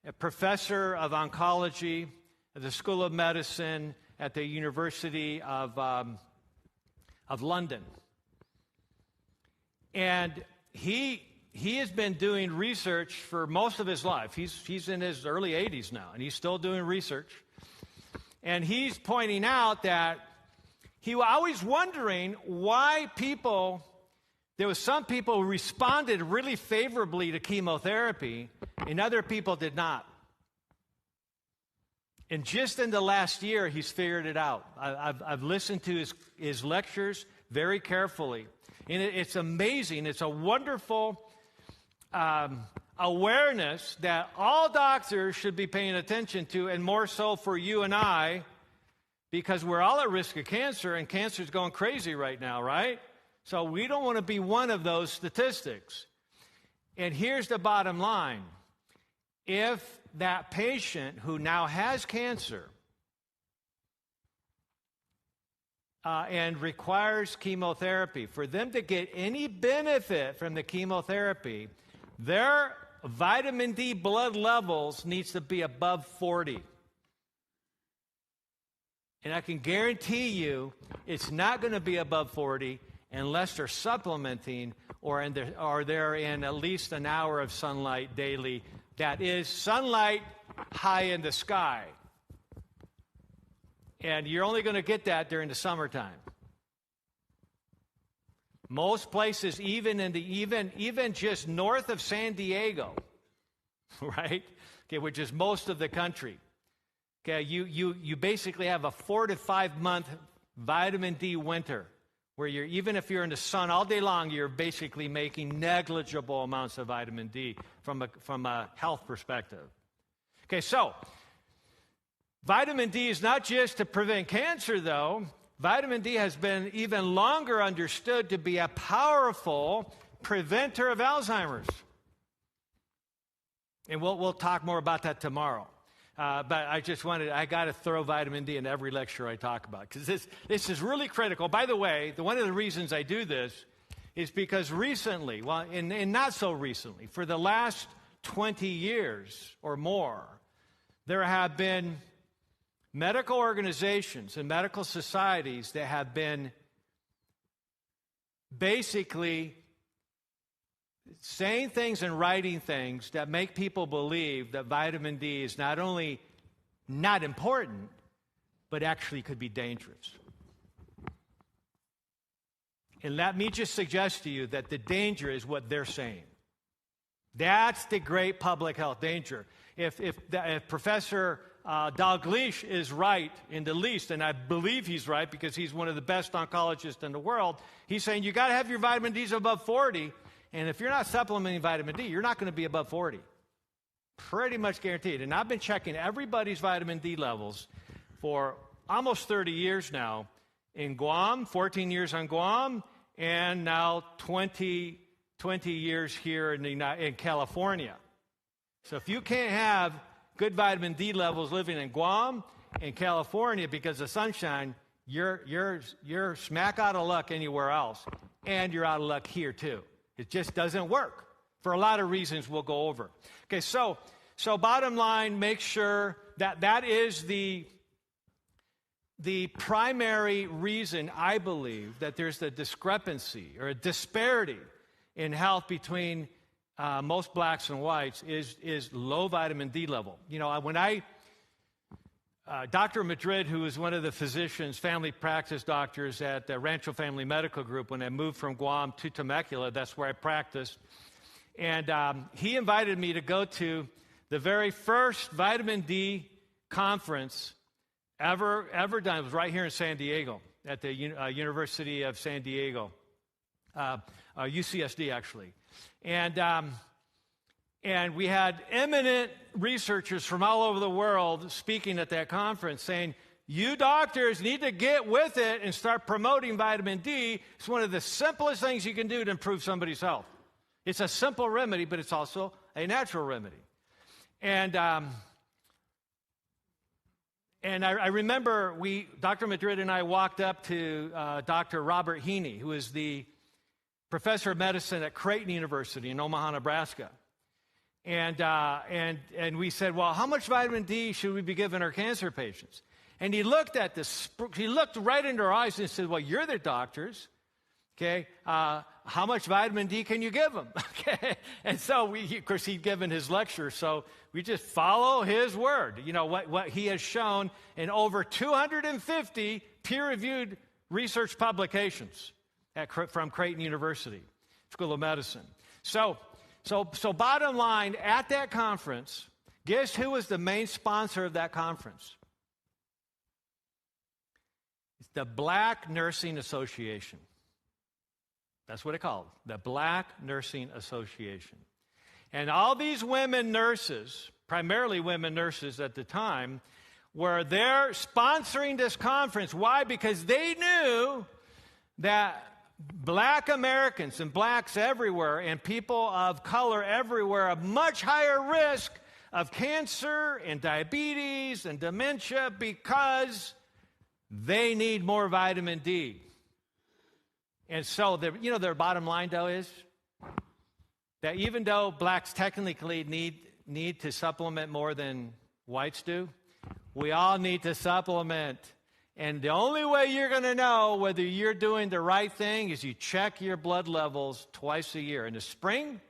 a professor of oncology at the School of Medicine at the University of London. And he has been doing research for most of his life. He's in his early 80s now, and he's still doing research. And he's pointing out that he was always wondering why there was some people who responded really favorably to chemotherapy, and other people did not. And just in the last year, he's figured it out. I've listened to his lectures very carefully. And it's amazing. It's a wonderful awareness that all doctors should be paying attention to, and more so for you and I, because we're all at risk of cancer, and cancer's going crazy right now, right? So we don't want to be one of those statistics. And here's the bottom line. If that patient who now has cancer and requires chemotherapy, for them to get any benefit from the chemotherapy, their vitamin D blood levels needs to be above 40. And I can guarantee you it's not going to be above 40 unless they're supplementing or they're in at least an hour of sunlight daily. That is sunlight high in the sky. And you're only going to get that during the summertime. Most places, even just north of San Diego, right? Okay, which is most of the country. Okay, you basically have a 4 to 5 month vitamin D winter, where even if you're in the sun all day long, you're basically making negligible amounts of vitamin D from a health perspective. Okay, so vitamin D is not just to prevent cancer, though. Vitamin D has been even longer understood to be a powerful preventer of Alzheimer's. And we'll talk more about that tomorrow. But I got to throw vitamin D in every lecture I talk about, because this is really critical. By the way, one of the reasons I do this is because recently, and not so recently, for the last 20 years or more, there have been medical organizations and medical societies that have been basically saying things and writing things that make people believe that vitamin D is not only not important, but actually could be dangerous. And let me just suggest to you that the danger is what they're saying. That's the great public health danger. If Professor Dalgleish is right in the least, and I believe he's right because he's one of the best oncologists in the world, he's saying you got to have your vitamin D's above 40, and if you're not supplementing vitamin D, you're not going to be above 40. Pretty much guaranteed. And I've been checking everybody's vitamin D levels for almost 30 years now, in Guam, 14 years on Guam, and now 20 years here in California. So if you can't have good vitamin D levels living in Guam and California because of sunshine, you're smack out of luck anywhere else, and you're out of luck here too. It just doesn't work for a lot of reasons we'll go over. Okay, so bottom line, make sure that is the primary reason I believe that there's a discrepancy or a disparity in health between most blacks and whites is low vitamin D level. You know, when Dr. Madrid, who was one of the physicians, family practice doctors at the Rancho Family Medical Group, when I moved from Guam to Temecula, that's where I practiced, and he invited me to go to the very first vitamin D conference ever done. It was right here in San Diego at the University of San Diego, UCSD actually. And we had eminent researchers from all over the world speaking at that conference saying, you doctors need to get with it and start promoting vitamin D. It's one of the simplest things you can do to improve somebody's health. It's a simple remedy, but it's also a natural remedy. And I remember Dr. Madrid and I walked up to Dr. Robert Heaney, who is the professor of medicine at Creighton University in Omaha, Nebraska. And we said, well, how much vitamin D should we be giving our cancer patients? And he looked at this, he looked right into our eyes and said, well, you're the doctors, okay? How much vitamin D can you give them? Okay, and so of course, he'd given his lecture, so we just follow his word. You know, what he has shown in over 250 peer-reviewed research publications from Creighton University School of Medicine. So bottom line, at that conference, guess who was the main sponsor of that conference? It's the Black Nursing Association. That's what it's called, the Black Nursing Association. And all these women nurses, primarily women nurses at the time, were there sponsoring this conference. Why? Because they knew that Black Americans and blacks everywhere and people of color everywhere are much higher risk of cancer and diabetes and dementia because they need more vitamin D. And so, their bottom line, though, is that even though blacks technically need to supplement more than whites do, we all need to supplement. And the only way you're going to know whether you're doing the right thing is you check your blood levels twice a year. In the spring,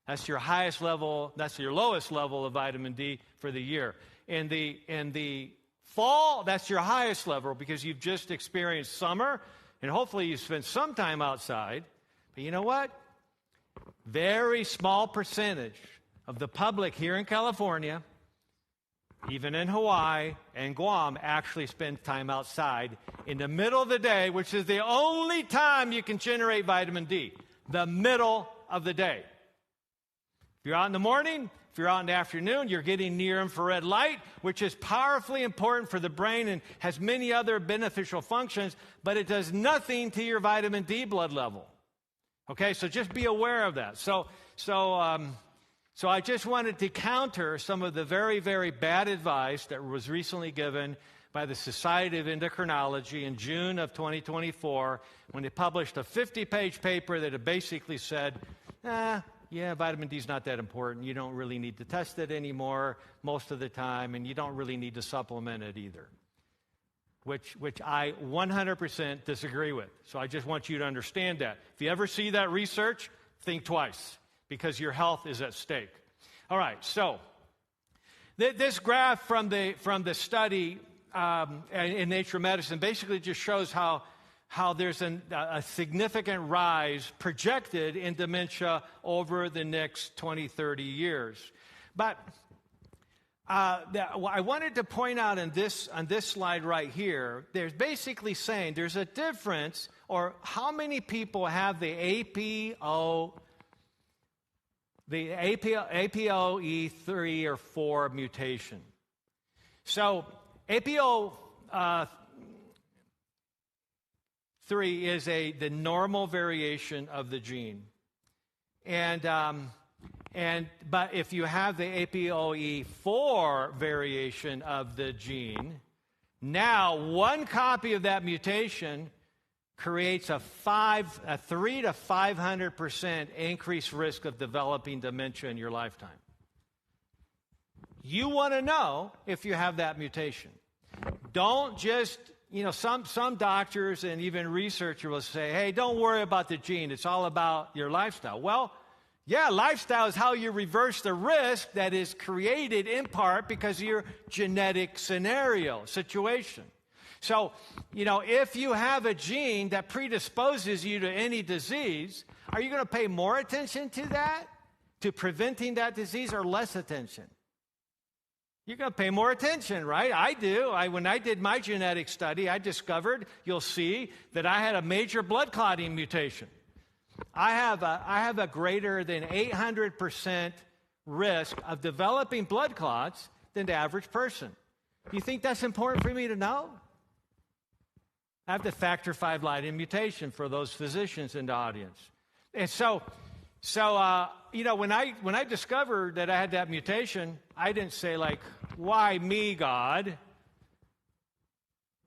that's your highest level, that's your lowest level of vitamin D for the year. In the fall, that's your highest level because you've just experienced summer, and hopefully you spend some time outside. But you know what? Very small percentage of the public here in California, even in Hawaii and Guam, actually spend time outside in the middle of the day, which is the only time you can generate vitamin D, the middle of the day. If you're out in the morning, if you're out in the afternoon, you're getting near-infrared light, which is powerfully important for the brain and has many other beneficial functions, but it does nothing to your vitamin D blood level. Okay, so just be aware of that. So I just wanted to counter some of the very, very bad advice that was recently given by the Society of Endocrinology in June of 2024 when they published a 50-page paper that basically said, vitamin D is not that important. You don't really need to test it anymore most of the time, and you don't really need to supplement it either, which I 100% disagree with. So I just want you to understand that. If you ever see that research, think twice, because your health is at stake. All right, so this graph from the study in Nature Medicine basically just shows how there's a significant rise projected in dementia over the next 20, 30 years. But I wanted to point out on this slide right here, there's basically saying there's a difference, or how many people have the APOE3 or 4 mutation. So 3 is the normal variation of the gene. But if you have the APOE4 variation of the gene, now one copy of that mutation creates a 3 to 500% increased risk of developing dementia in your lifetime. You want to know if you have that mutation. Don't just, some doctors and even researchers will say, hey, don't worry about the gene. It's all about your lifestyle. Well, yeah, lifestyle is how you reverse the risk that is created in part because of your genetic situation. So, if you have a gene that predisposes you to any disease, are you going to pay more attention to that, to preventing that disease, or less attention? You're going to pay more attention, right? I do. When I did my genetic study, I discovered, you'll see, that I had a major blood clotting mutation. I have a greater than 800% risk of developing blood clots than the average person. Do you think that's important for me to know? I have the factor V Leiden mutation for those physicians in the audience. And so when I discovered that I had that mutation, I didn't say, why me, God?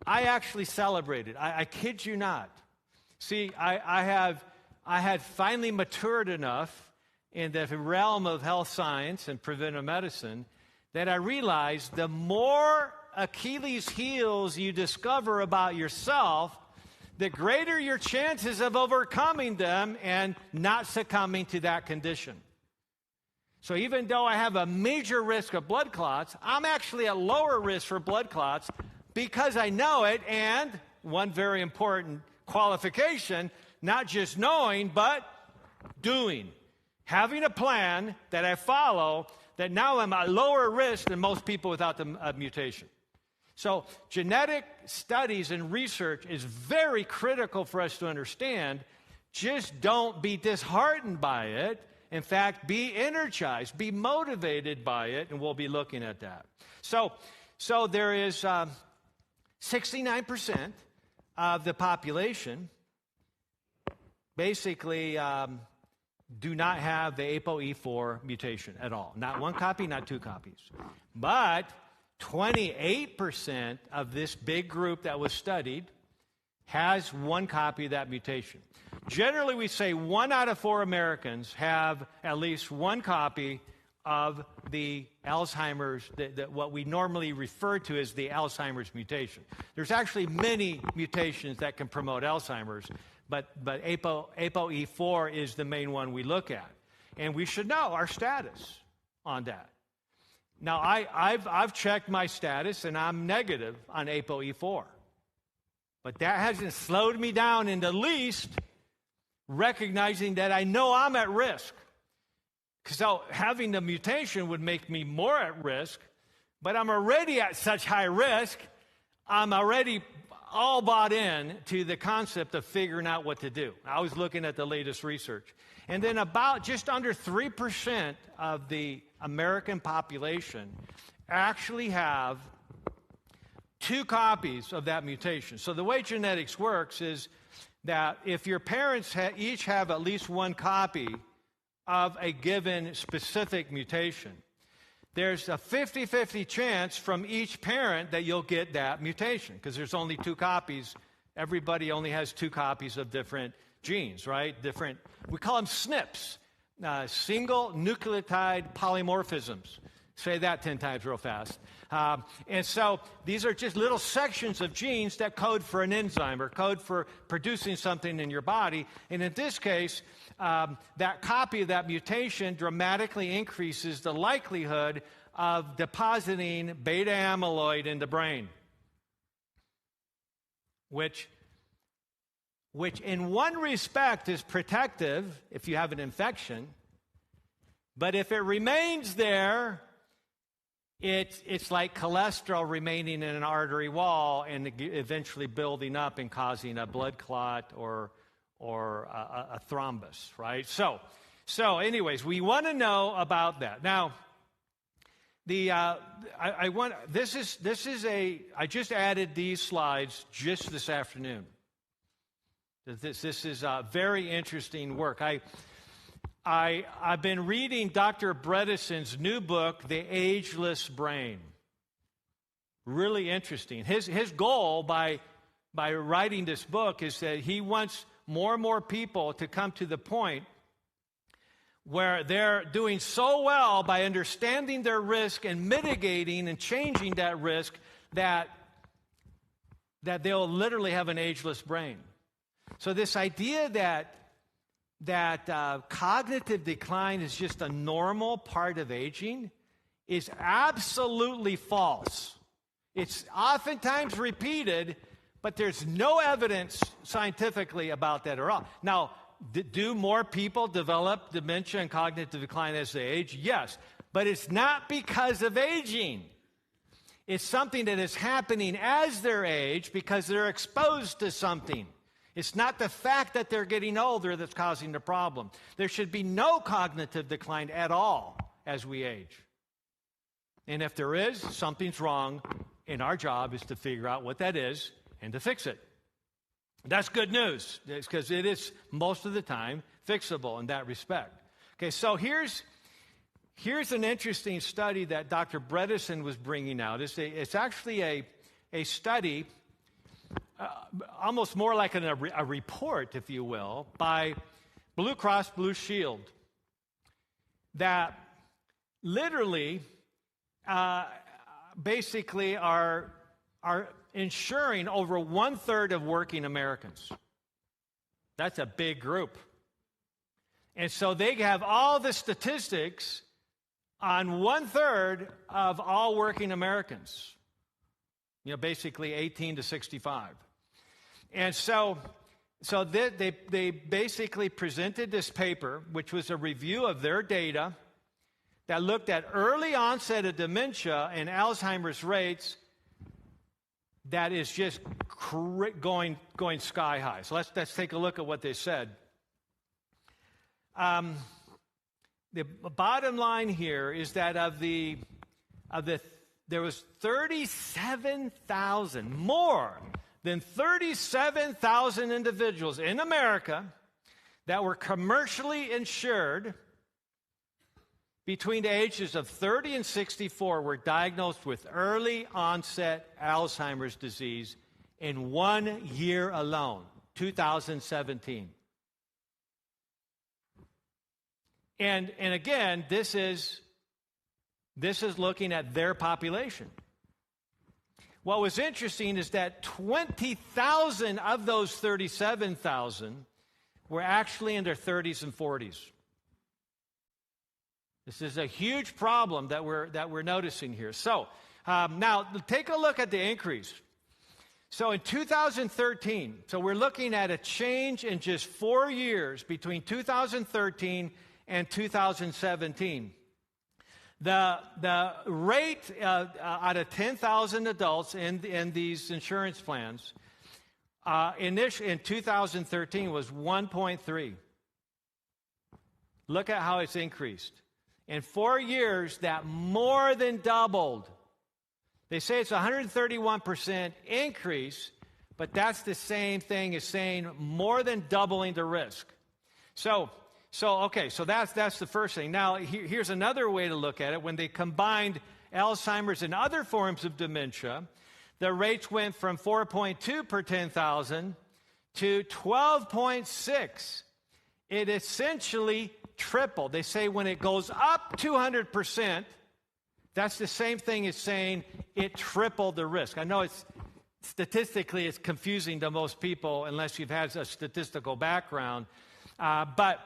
I actually celebrated. I kid you not. See, I had finally matured enough in the realm of health science and preventive medicine that I realized the more Achilles heels you discover about yourself, the greater your chances of overcoming them and not succumbing to that condition. So even though I have a major risk of blood clots, I'm actually at lower risk for blood clots because I know it, and one very important qualification, not just knowing, but doing. Having a plan that I follow, that now I'm at lower risk than most people without the mutation. So genetic studies and research is very critical for us to understand. Just don't be disheartened by it. In fact, be energized, be motivated by it, and we'll be looking at that. So there is 69% of the population basically do not have the APOE4 mutation at all. Not one copy, not two copies. But 28% of this big group that was studied has one copy of that mutation. Generally, we say 1 out of 4 Americans have at least one copy of the Alzheimer's, what we normally refer to as the Alzheimer's mutation. There's actually many mutations that can promote Alzheimer's, but APOE4 is the main one we look at. And we should know our status on that. Now, I've checked my status, and I'm negative on APOE4. But that hasn't slowed me down in the least, recognizing that I know I'm at risk. So having the mutation would make me more at risk, but I'm already at such high risk, I'm already all bought in to the concept of figuring out what to do. I was looking at the latest research. And then about just under 3% of the American population actually have 2 copies of that mutation. So the way genetics works is that if your parents each have at least one copy of a given specific mutation, there's a 50-50 chance from each parent that you'll get that mutation because there's only 2 copies. Everybody only has 2 copies of different genes, right? We call them SNPs, single nucleotide polymorphisms. Say that 10 times real fast. And so these are just little sections of genes that code for an enzyme or code for producing something in your body. And in this case, that copy of that mutation dramatically increases the likelihood of depositing beta amyloid in the brain, which in one respect is protective if you have an infection, but if it remains there, it's like cholesterol remaining in an artery wall and eventually building up and causing a blood clot or a thrombus, right? So anyways, we want to know about that. Now, I just added these slides just this afternoon. This is very interesting work. I've been reading Dr. Bredesen's new book, The Ageless Brain. Really interesting. His goal by writing this book is that he wants more and more people to come to the point where they're doing so well by understanding their risk and mitigating and changing that risk that they'll literally have an ageless brain. So this idea that cognitive decline is just a normal part of aging is absolutely false. It's oftentimes repeated, but there's no evidence scientifically about that at all. Now, do more people develop dementia and cognitive decline as they age? Yes, but it's not because of aging. It's something that is happening as they age because they're exposed to something. It's not the fact that they're getting older that's causing the problem. There should be no cognitive decline at all as we age. And if there is, something's wrong, and our job is to figure out what that is and to fix it. That's good news, because it is most of the time fixable in that respect. Okay, so here's an interesting study that Dr. Bredesen was bringing out. It's actually a study, almost more like a report, if you will, by Blue Cross Blue Shield, that literally basically are insuring over 1/3 of working Americans. That's a big group. And so they have all the statistics on 1/3 of all working Americans. Basically 18 to 65. And so they basically presented this paper, which was a review of their data that looked at early onset of dementia and Alzheimer's rates that is just going sky high. So let's take a look at what they said. The bottom line here is that there was 37,000, more than 37,000 individuals in America that were commercially insured between the ages of 30 and 64 were diagnosed with early onset Alzheimer's disease in 1 year alone, 2017. And again, this is looking at their population. What was interesting is that 20,000 of those 37,000 were actually in their 30s and 40s. This is a huge problem that we're noticing here. So now take a look at the increase. So in 2013, so we're looking at a change in just 4 years between 2013 and 2017. The rate out of 10,000 adults in these insurance plans in 2013 was 1.3. Look at how it's increased. In 4 years, that more than doubled. They say it's a 131% increase, but that's the same thing as saying more than doubling the risk. So that's the first thing. Now, here's another way to look at it. When they combined Alzheimer's and other forms of dementia, the rates went from 4.2 per 10,000 to 12.6. It essentially tripled. They say when it goes up 200%, that's the same thing as saying it tripled the risk. I know it's confusing to most people unless you've had a statistical background, but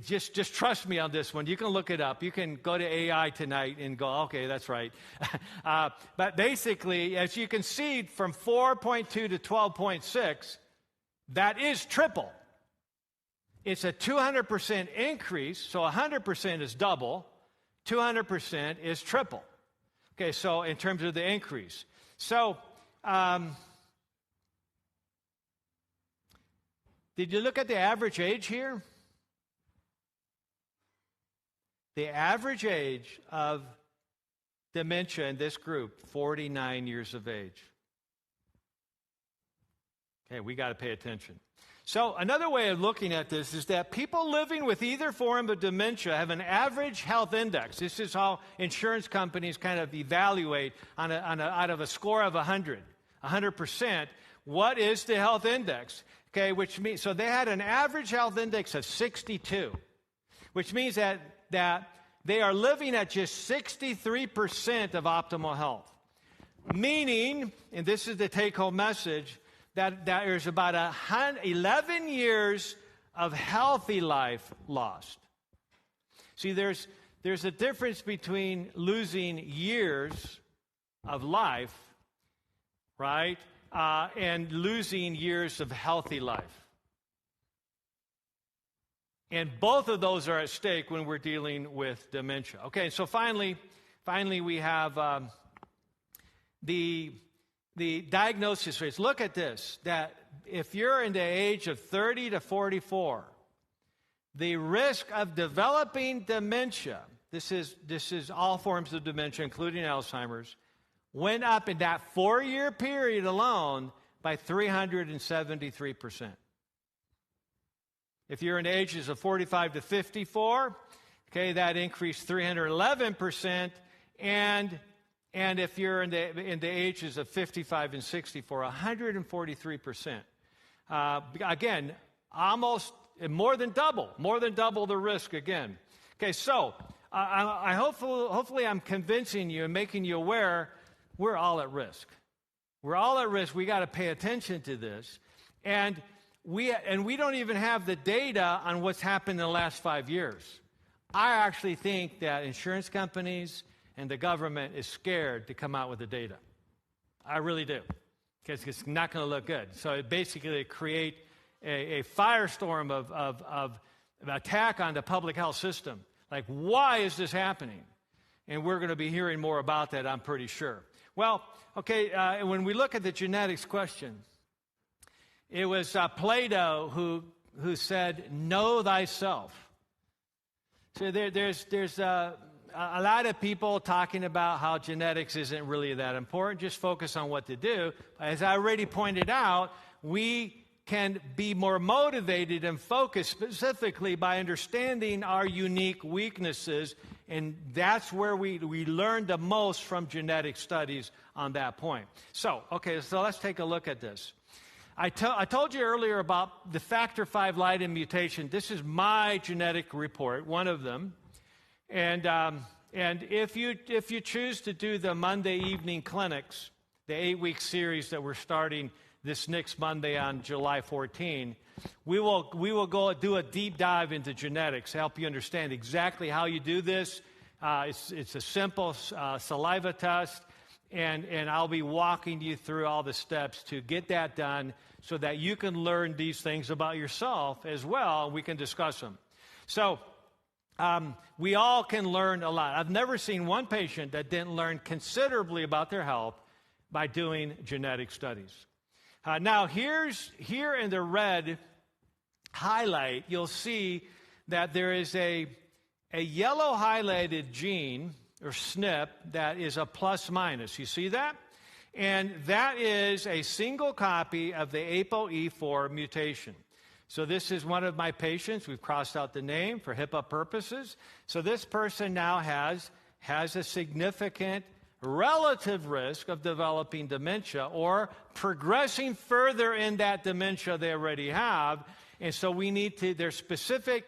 just trust me on this one. You can look it up. You can go to AI tonight and go, okay, that's right. But basically, as you can see, from 4.2 to 12.6, that is triple. It's a 200% increase, so 100% is double, 200% is triple. Okay, so in terms of the increase. So, did you look at the average age here? The average age of dementia in this group, 49 years of age. Okay, we got to pay attention. So another way of looking at this is that people living with either form of dementia have an average health index. This is how insurance companies kind of evaluate out of a score of 100%, what is the health index? Okay, which means, so they had an average health index of 62, which means that they are living at just 63% of optimal health. Meaning, and this is the take-home message, that there's about 11 years of healthy life lost. See, there's a difference between losing years of life, right, and losing years of healthy life. And both of those are at stake when we're dealing with dementia. Okay, so finally we have the diagnosis rates. Look at this, that if you're in the age of 30 to 44, the risk of developing dementia, this is all forms of dementia, including Alzheimer's, went up in that 4-year period alone by 373%. If you're in the ages of 45 to 54, okay, that increased 311%, and if you're in the ages of 55 and 64, 143%. Again, almost more than double the risk again. Okay, so I hopefully I'm convincing you and making you aware we're all at risk. We're all at risk. We got to pay attention to this, and we don't even have the data on what's happened in the last 5 years. I actually think that insurance companies and the government is scared to come out with the data. I really do, because it's not going to look good. So it basically create a firestorm of attack on the public health system. Like, why is this happening? And we're going to be hearing more about that, I'm pretty sure. Well, okay, when we look at the genetics question, it was Plato who said, "Know thyself." So there's a lot of people talking about how genetics isn't really that important. Just focus on what to do. As I already pointed out, we can be more motivated and focused specifically by understanding our unique weaknesses, and that's where we learn the most from genetic studies on that point. So let's take a look at this. I told you earlier about the factor V Leiden mutation. This is my genetic report, one of them. And if you choose to do the Monday evening clinics, the 8-week series that we're starting this next Monday on July 14, we will go do a deep dive into genetics, help you understand exactly how you do this. It's a simple saliva test, and I'll be walking you through all the steps to get that done so that you can learn these things about yourself as well, and we can discuss them. So we all can learn a lot. I've never seen one patient that didn't learn considerably about their health by doing genetic studies. Now, here in the red highlight, you'll see that there is a yellow highlighted gene, or SNP, that is a plus minus. You see that? And that is a single copy of the ApoE4 mutation. So this is one of my patients. We've crossed out the name for HIPAA purposes. So this person now has a significant relative risk of developing dementia or progressing further in that dementia they already have. And so there's specific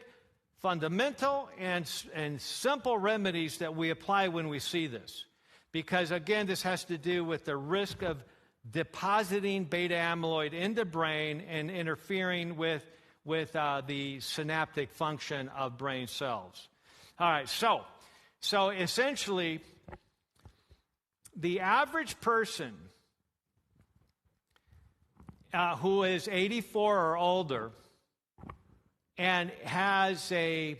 fundamental and simple remedies that we apply when we see this. Because, again, this has to do with the risk of depositing beta amyloid in the brain and interfering with the synaptic function of brain cells. All right, so essentially, the average person who is 84 or older and has a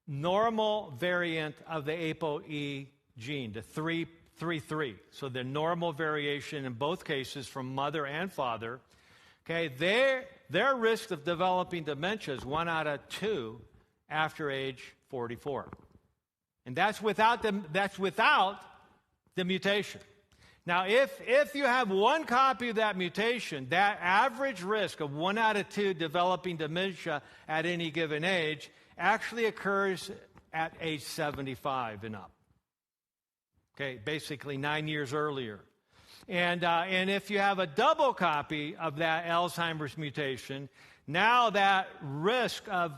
normal variant of the ApoE gene, the 333, so the normal variation in both cases from mother and father, okay, their risk of developing dementia is 1 out of 2 after age 44. And that's without the mutation. Now, if you have one copy of that mutation, that average risk of 1 out of 2 developing dementia at any given age actually occurs at age 75 and up. Okay, basically 9 years earlier. And if you have a double copy of that Alzheimer's mutation, now that risk of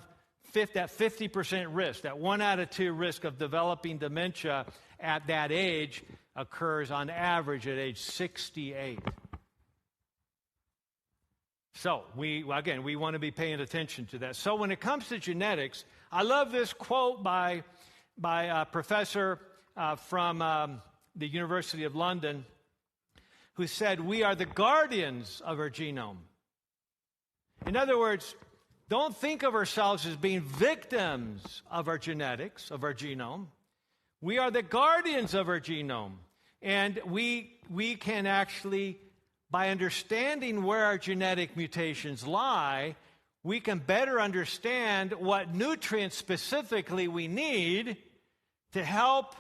that 50% risk, that 1 out of 2 risk of developing dementia at that age occurs on average at age 68. So, we want to be paying attention to that. So when it comes to genetics, I love this quote by a professor from the University of London who said, "We are the guardians of our genome." In other words, don't think of ourselves as being victims of our genetics, of our genome. We are the guardians of our genome. And we can actually, by understanding where our genetic mutations lie, we can better understand what nutrients specifically we need to help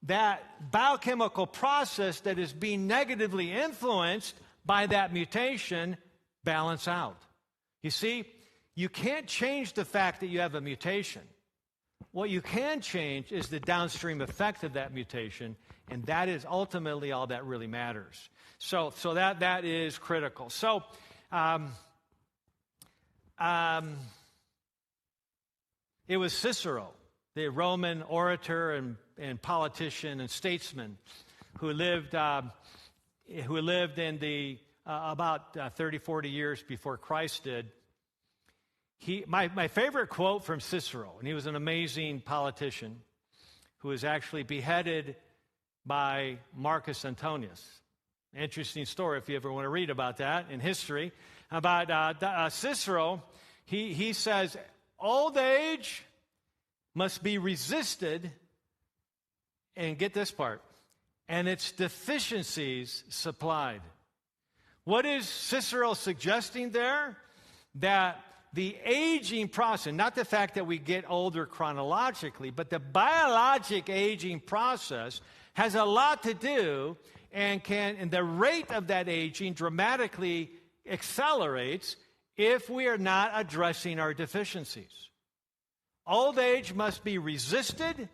that biochemical process that is being negatively influenced by that mutation balance out. You see, you can't change the fact that you have a mutation. What you can change is the downstream effect of that mutation, and that is ultimately all that really matters. So that is critical. So, it was Cicero, the Roman orator and politician and statesman, who lived in the about 30, 40 years before Christ did. My favorite quote from Cicero, and he was an amazing politician who was actually beheaded by Marcus Antonius. Interesting story if you ever want to read about that in history. About Cicero, he says, old age must be resisted, and get this part, and its deficiencies supplied. What is Cicero suggesting there? That the aging process, not the fact that we get older chronologically, but the biologic aging process has a lot to do, and the rate of that aging dramatically accelerates if we are not addressing our deficiencies. Old age must be resisted,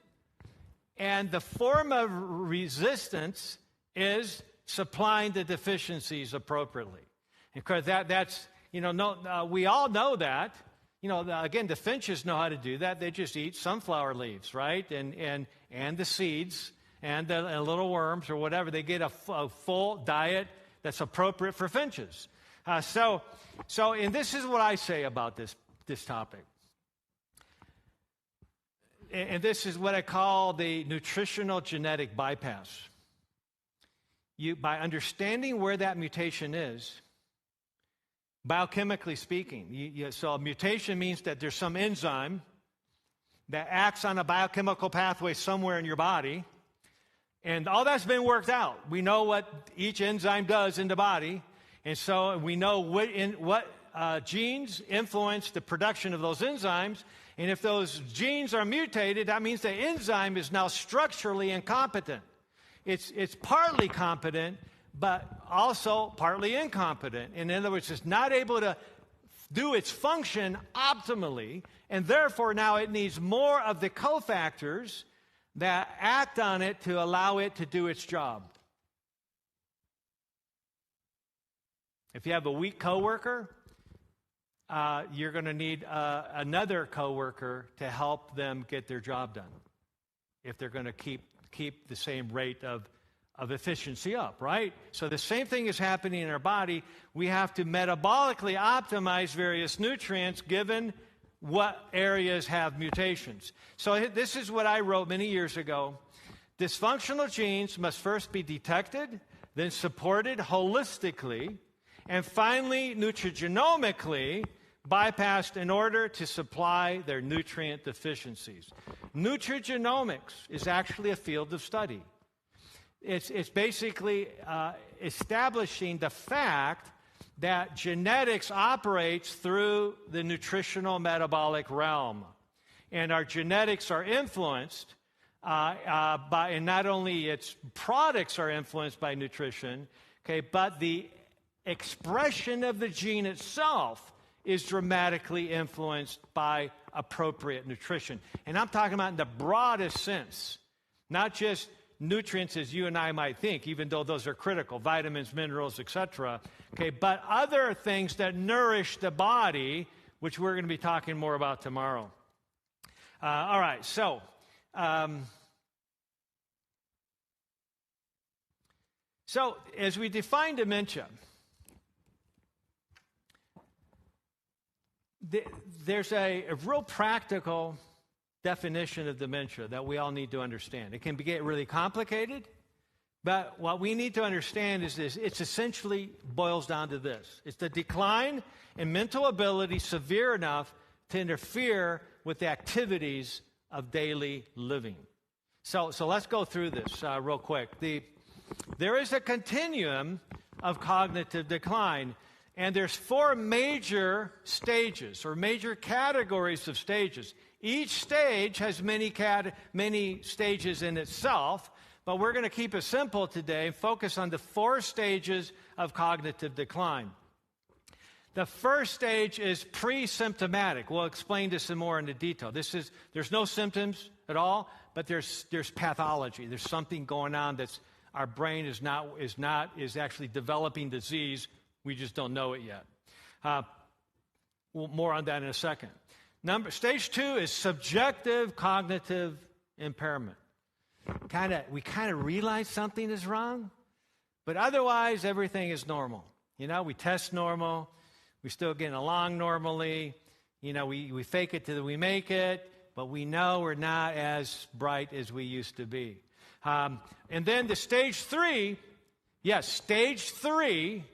and the form of resistance is supplying the deficiencies appropriately. Because that's, we all know that. Again, the finches know how to do that. They just eat sunflower leaves, right? And the seeds and the little worms or whatever. They get a full diet that's appropriate for finches. And this is what I say about this topic. And this is what I call the nutritional genetic bypass. By understanding where that mutation is, biochemically speaking, so a mutation means that there's some enzyme that acts on a biochemical pathway somewhere in your body, and all that's been worked out. We know what each enzyme does in the body, and so we know what genes influence the production of those enzymes, and if those genes are mutated, that means the enzyme is now structurally incompetent. It's partly competent, but also partly incompetent. In other words, it's not able to do its function optimally, and therefore now it needs more of the cofactors that act on it to allow it to do its job. If you have a weak coworker, you're going to need another coworker to help them get their job done if they're going to keep the same rate of efficiency up, right? So the same thing is happening in our body. We have to metabolically optimize various nutrients given what areas have mutations. So this is what I wrote many years ago. Dysfunctional genes must first be detected, then supported holistically, and finally nutrigenomically bypassed in order to supply their nutrient deficiencies. Nutrigenomics is actually a field of study. It's basically establishing the fact that genetics operates through the nutritional metabolic realm. And our genetics are influenced and not only its products are influenced by nutrition, okay, but the expression of the gene itself is dramatically influenced by appropriate nutrition. And I'm talking about in the broadest sense, not just nutrients as you and I might think, even though those are critical, vitamins, minerals, etc., okay, but other things that nourish the body, which we're going to be talking more about tomorrow. All right, so as we define dementia, there's a real practical definition of dementia that we all need to understand. It can get really complicated, but what we need to understand is this. It essentially boils down to this. It's the decline in mental ability severe enough to interfere with the activities of daily living. So let's go through this real quick. There is a continuum of cognitive decline, and there's 4 major stages or major categories of stages. Each stage has many stages in itself, but we're going to keep it simple today and focus on the 4 stages of cognitive decline. The first stage is pre-symptomatic. We'll explain this some more into detail. There's no symptoms at all, but there's pathology. There's something going on that's our brain is actually developing disease. We just don't know it yet. More on that in a second. Stage 2 is subjective cognitive impairment. We kind of realize something is wrong, but otherwise everything is normal. We test normal. We're still getting along normally. We fake it till we make it, but we know we're not as bright as we used to be. And then the stage 3, stage 3,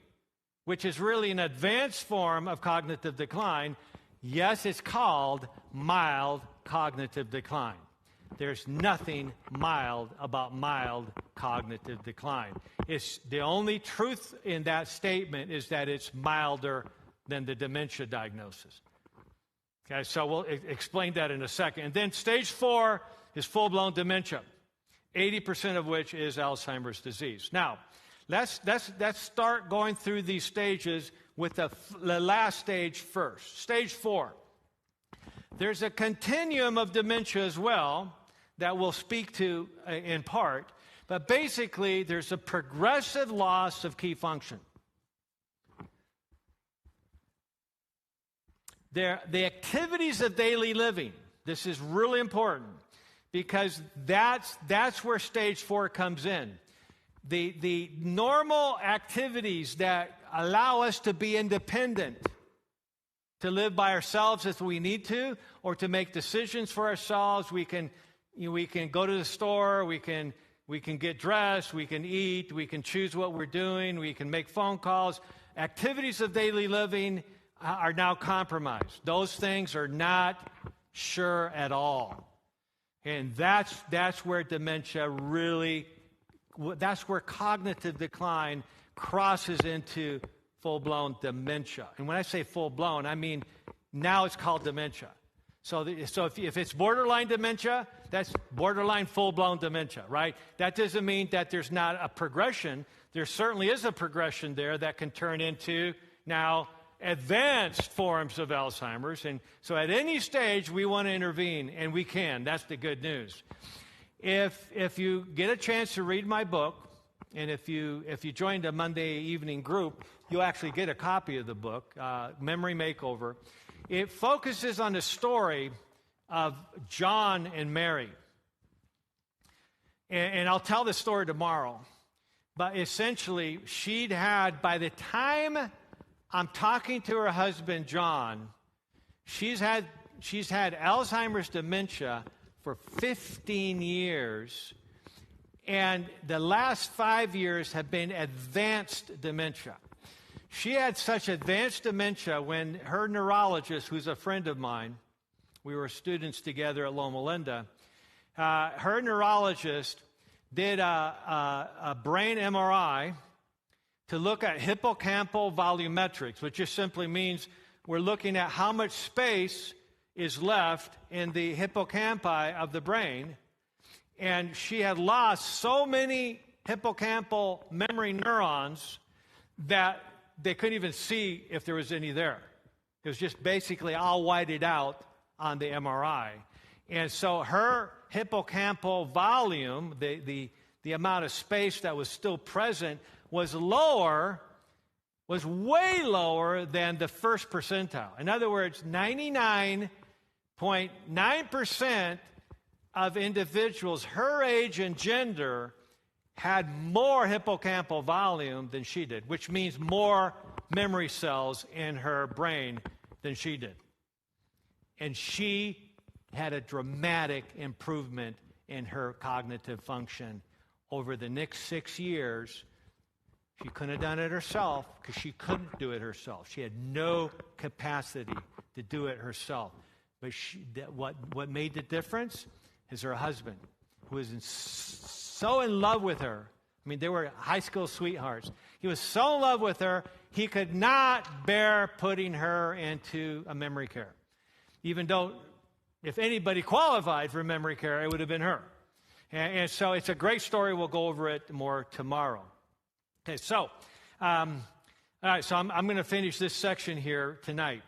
which is really an advanced form of cognitive decline, it's called mild cognitive decline. There's nothing mild about mild cognitive decline. The only truth in that statement is that it's milder than the dementia diagnosis. Okay, so we'll explain that in a second. And then stage 4 is full-blown dementia, 80% of which is Alzheimer's disease. Now, let's start going through these stages with the last stage first. Stage 4. There's a continuum of dementia as well that we'll speak to in part, but basically there's a progressive loss of key function. The activities of daily living, this is really important because that's where stage 4 comes in. The normal activities that allow us to be independent, to live by ourselves if we need to, or to make decisions for ourselves. We can go to the store, we can get dressed, we can eat, we can choose what we're doing, we can make phone calls. Activities of daily living are now compromised. Those things are not sure at all. And that's where dementia really, that's where cognitive decline crosses into full-blown dementia. And when I say full-blown, I mean now it's called dementia. So if it's borderline dementia, that's borderline full-blown dementia, right? That doesn't mean that there's not a progression. There certainly is a progression there that can turn into now advanced forms of Alzheimer's. And so at any stage we want to intervene, and we can. That's the good news. If you get a chance to read my book, and if you joined a Monday evening group, you'll actually get a copy of the book, Memory Makeover. It focuses on the story of John and Mary. And I'll tell the story tomorrow. But essentially, she'd had, by the time I'm talking to her husband, John, she's had Alzheimer's dementia for 15 years. And the last 5 years have been advanced dementia. She had such advanced dementia when her neurologist, who's a friend of mine, we were students together at Loma Linda, her neurologist did a brain MRI to look at hippocampal volumetrics, which just simply means we're looking at how much space is left in the hippocampi of the brain. and she had lost so many hippocampal memory neurons that they couldn't even see if there was any there. It was just basically all whited out on the MRI. And so her hippocampal volume, the amount of space that was still present, was way lower than the first percentile. In other words, 99.9% of individuals her age and gender had more hippocampal volume than she did, which means more memory cells in her brain than she did. And she had a dramatic improvement in her cognitive function over the next 6 years. She couldn't have done it herself because she couldn't do it herself. She had no capacity to do it herself. But what made the difference is her husband, who was so in love with her. I mean, they were high school sweethearts. He was so in love with her, he could not bear putting her into a memory care. Even though, if anybody qualified for memory care, it would have been her. And so it's a great story. We'll go over it more tomorrow. Okay, so, all right, so I'm going to finish this section here tonight.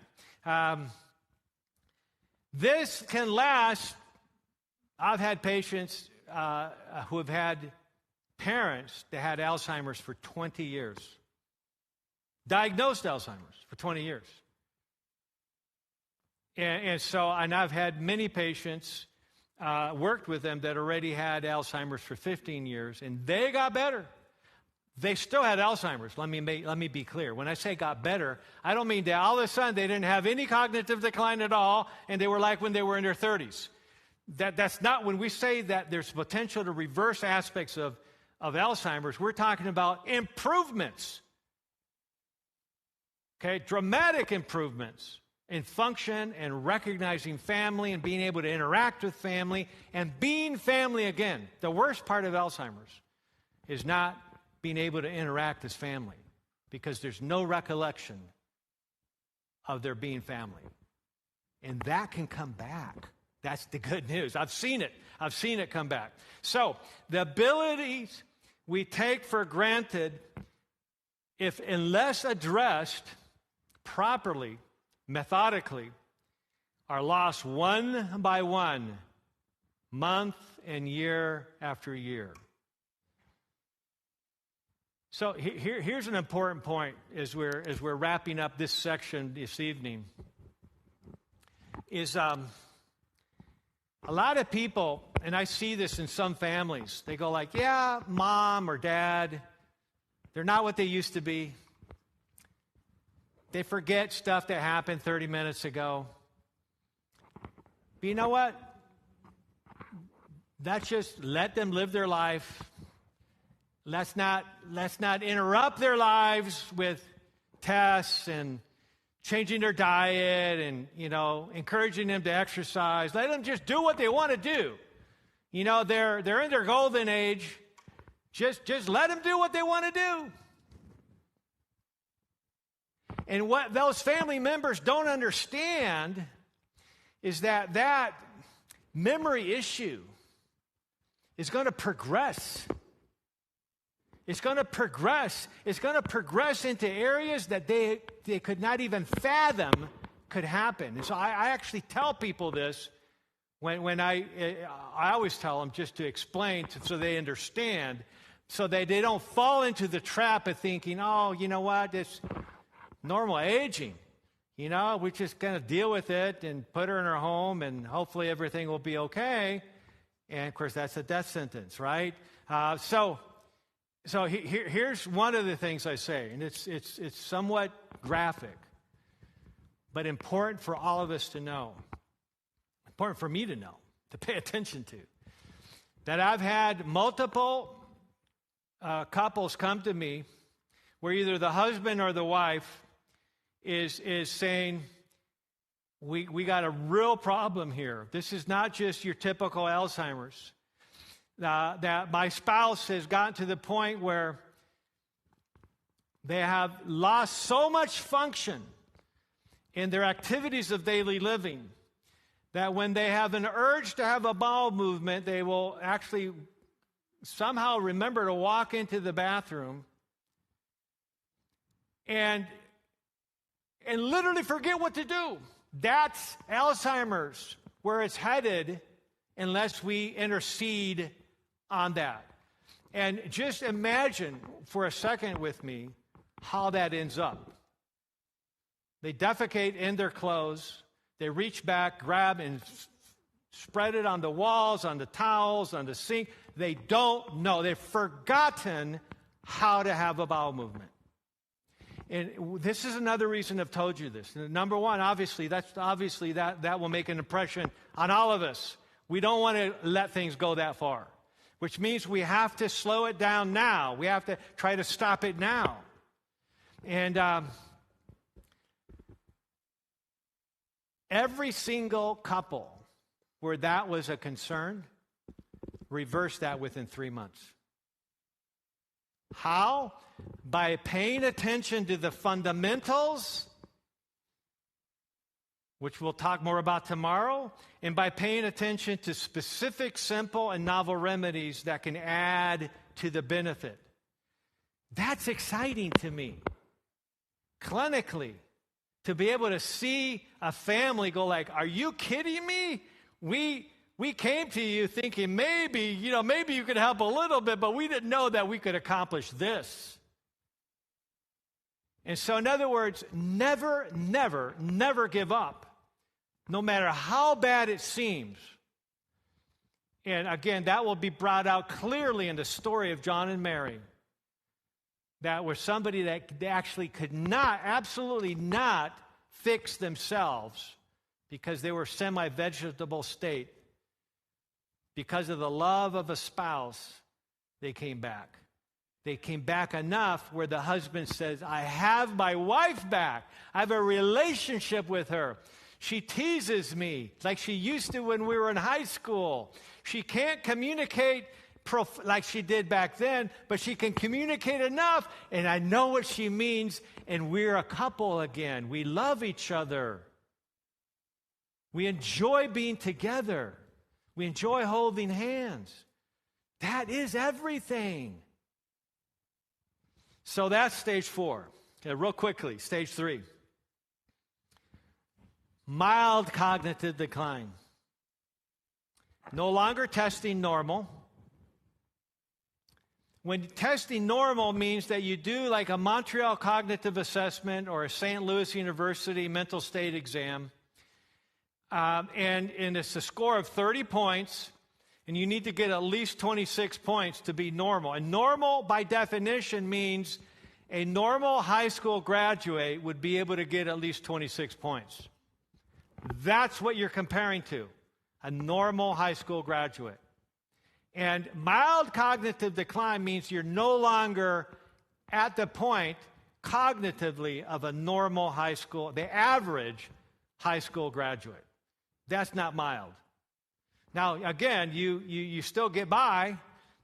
This can last. I've had patients who have had parents that had Alzheimer's for 20 years. Diagnosed Alzheimer's for 20 years. And I've had many patients, worked with them that already had Alzheimer's for 15 years, and they got better. They still had Alzheimer's. Let me be clear. When I say got better, I don't mean that all of a sudden they didn't have any cognitive decline at all, and they were like when they were in their 30s. That's not, when we say that there's potential to reverse aspects of Alzheimer's, we're talking about improvements. Okay, dramatic improvements in function and recognizing family and being able to interact with family and being family again. The worst part of Alzheimer's is not being able to interact as family because there's no recollection of their being family. And that can come back. That's the good news. I've seen it. I've seen it come back. So the abilities we take for granted, unless addressed properly, methodically, are lost one by one, month and year after year. So here's an important point as we're wrapping up this section this evening. Is a lot of people, and I see this in some families, they go like, yeah, mom or dad, they're not what they used to be. They forget stuff that happened 30 minutes ago. But you know what? That's just let them live their life. Let's not interrupt their lives with tests and changing their diet and, encouraging them to exercise. Let them just do what they want to do. They're in their golden age. Just let them do what they want to do. And what those family members don't understand is that memory issue is going to progress. It's going to progress. It's going to progress into areas that they could not even fathom could happen. And so I actually tell people this when I always tell them just to explain so they understand, so that they don't fall into the trap of thinking, oh, you know what, it's normal aging. We're just going to deal with it and put her in her home and hopefully everything will be okay. And, of course, that's a death sentence, right? So here's one of the things I say, and it's somewhat graphic, but important for all of us to know, important for me to know, to pay attention to, that I've had multiple couples come to me where either the husband or the wife is saying, we got a real problem here. This is not just your typical Alzheimer's. That my spouse has gotten to the point where they have lost so much function in their activities of daily living that when they have an urge to have a bowel movement, they will actually somehow remember to walk into the bathroom and literally forget what to do. That's Alzheimer's, where it's headed, unless we intercede on that. And just imagine for a second with me how that ends up. They defecate in their clothes. They reach back, grab, and spread it on the walls, on the towels, on the sink. They don't know. They've forgotten how to have a bowel movement. And this is another reason I've told you this. Number one, obviously, that will make an impression on all of us. We don't want to let things go that far, which means we have to slow it down now. We have to try to stop it now. And every single couple where that was a concern reversed that within 3 months. How? By paying attention to the fundamentals, which we'll talk more about tomorrow, and by paying attention to specific, simple, and novel remedies that can add to the benefit. That's exciting to me. Clinically, to be able to see a family go like, are you kidding me? We came to you thinking maybe you could help a little bit, but we didn't know that we could accomplish this. And so, in other words, never, never, never give up, no matter how bad it seems. And again, that will be brought out clearly in the story of John and Mary. That was somebody that they actually could not, absolutely not fix themselves because they were semi-vegetable state. Because of the love of a spouse, they came back. They came back enough where the husband says, I have my wife back. I have a relationship with her. She teases me like she used to when we were in high school. She can't communicate like she did back then, but she can communicate enough, and I know what she means, and we're a couple again. We love each other. We enjoy being together. We enjoy holding hands. That is everything. So that's stage 4. Okay, real quickly, stage 3. Mild cognitive decline. No longer testing normal. When testing normal means that you do like a Montreal Cognitive Assessment or a St. Louis University mental state exam, and it's a score of 30 points, and you need to get at least 26 points to be normal. And normal, by definition, means a normal high school graduate would be able to get at least 26 points. That's what you're comparing to, a normal high school graduate. And mild cognitive decline means you're no longer at the point cognitively of a normal high school, the average high school graduate. That's not mild. Now, again, you still get by.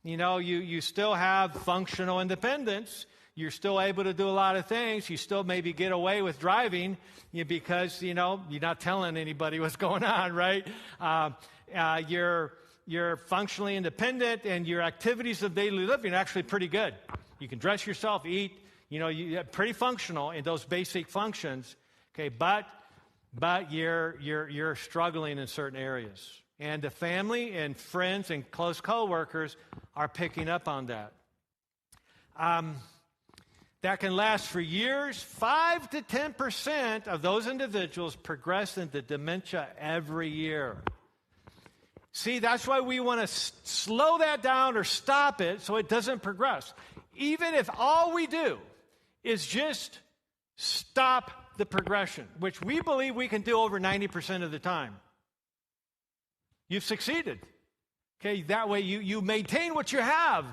You still have functional independence. You're still able to do a lot of things. You still maybe get away with driving because, you're not telling anybody what's going on, right? You're functionally independent, and your activities of daily living are actually pretty good. You can dress yourself, eat, you're pretty functional in those basic functions. Okay, but you're struggling in certain areas. And the family and friends and close coworkers are picking up on that. That can last for years. 5 to 10% of those individuals progress into dementia every year. See, that's why we want to slow that down or stop it so it doesn't progress. Even if all we do is just stop the progression, which we believe we can do over 90% of the time. You've succeeded. Okay, that way you maintain what you have.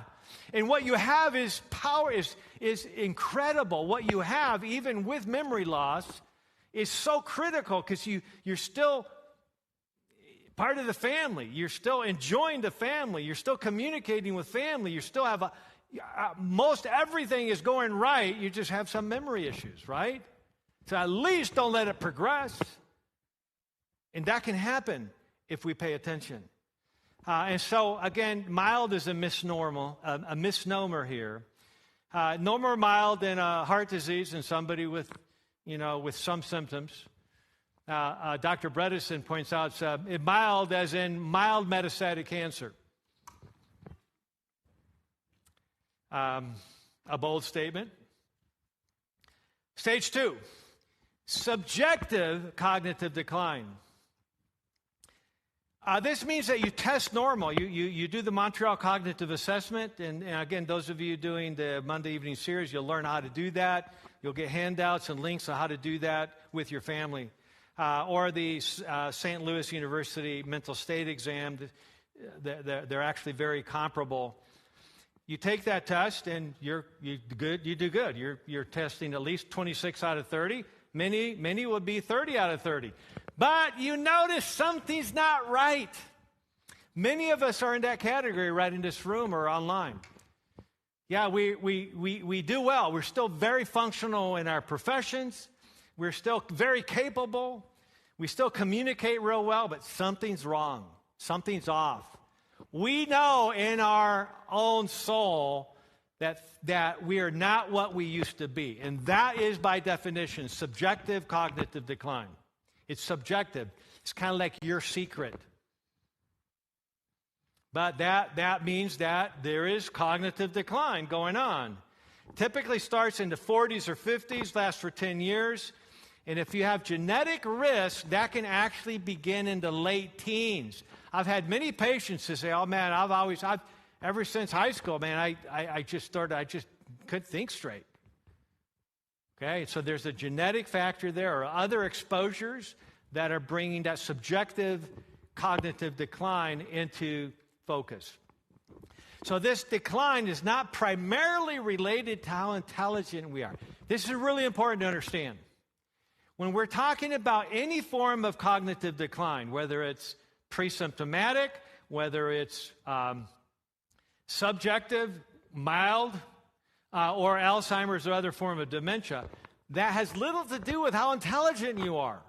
And what you have is power, is incredible. What you have, even with memory loss, is so critical because you're still part of the family. You're still enjoying the family. You're still communicating with family. You still have most everything is going right. You just have some memory issues, right? So at least don't let it progress. And that can happen if we pay attention. And so, again, mild is a misnomer here. No more mild than a heart disease in somebody with some symptoms. Dr. Bredesen points out it's mild as in mild metastatic cancer. A bold statement. Stage 2, subjective cognitive decline. This means that you test normal. You do the Montreal Cognitive Assessment, and again, those of you doing the Monday evening series, you'll learn how to do that. You'll get handouts and links on how to do that with your family. Or the St. Louis University mental state exam. They're actually very comparable. You take that test, and you do good. You're testing at least 26 out of 30. Many would be 30 out of 30. But you notice something's not right. Many of us are in that category right in this room or online. Yeah, we do well. We're still very functional in our professions. We're still very capable. We still communicate real well, but something's wrong. Something's off. We know in our own soul that we are not what we used to be. And that is, by definition, subjective cognitive decline. It's subjective. It's kind of like your secret. But that means that there is cognitive decline going on. Typically starts in the 40s or 50s, lasts for 10 years. And if you have genetic risk, that can actually begin in the late teens. I've had many patients who say, oh man, I've ever since high school, man, I just couldn't think straight. Okay, so there's a genetic factor there or other exposures that are bringing that subjective cognitive decline into focus. So this decline is not primarily related to how intelligent we are. This is really important to understand. When we're talking about any form of cognitive decline, whether it's pre-symptomatic, whether it's subjective, mild, or Alzheimer's or other form of dementia, that has little to do with how intelligent you are.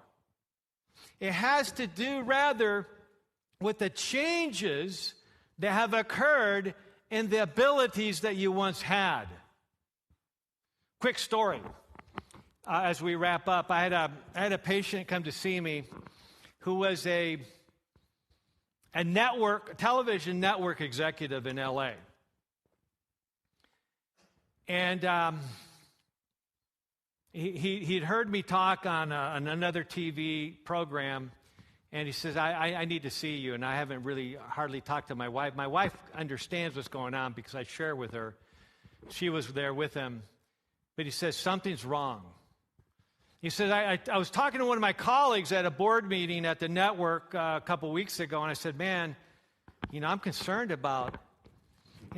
It has to do rather with the changes that have occurred in the abilities that you once had. Quick story. As we wrap up, I had a patient come to see me who was a television network executive in LA. And he'd heard me talk on another TV program, and he says, I need to see you, and I haven't really hardly talked to my wife. My wife understands what's going on because I share with her. She was there with him. But he says, something's wrong. He says, I was talking to one of my colleagues at a board meeting at the network a couple weeks ago, and I said, man, I'm concerned about,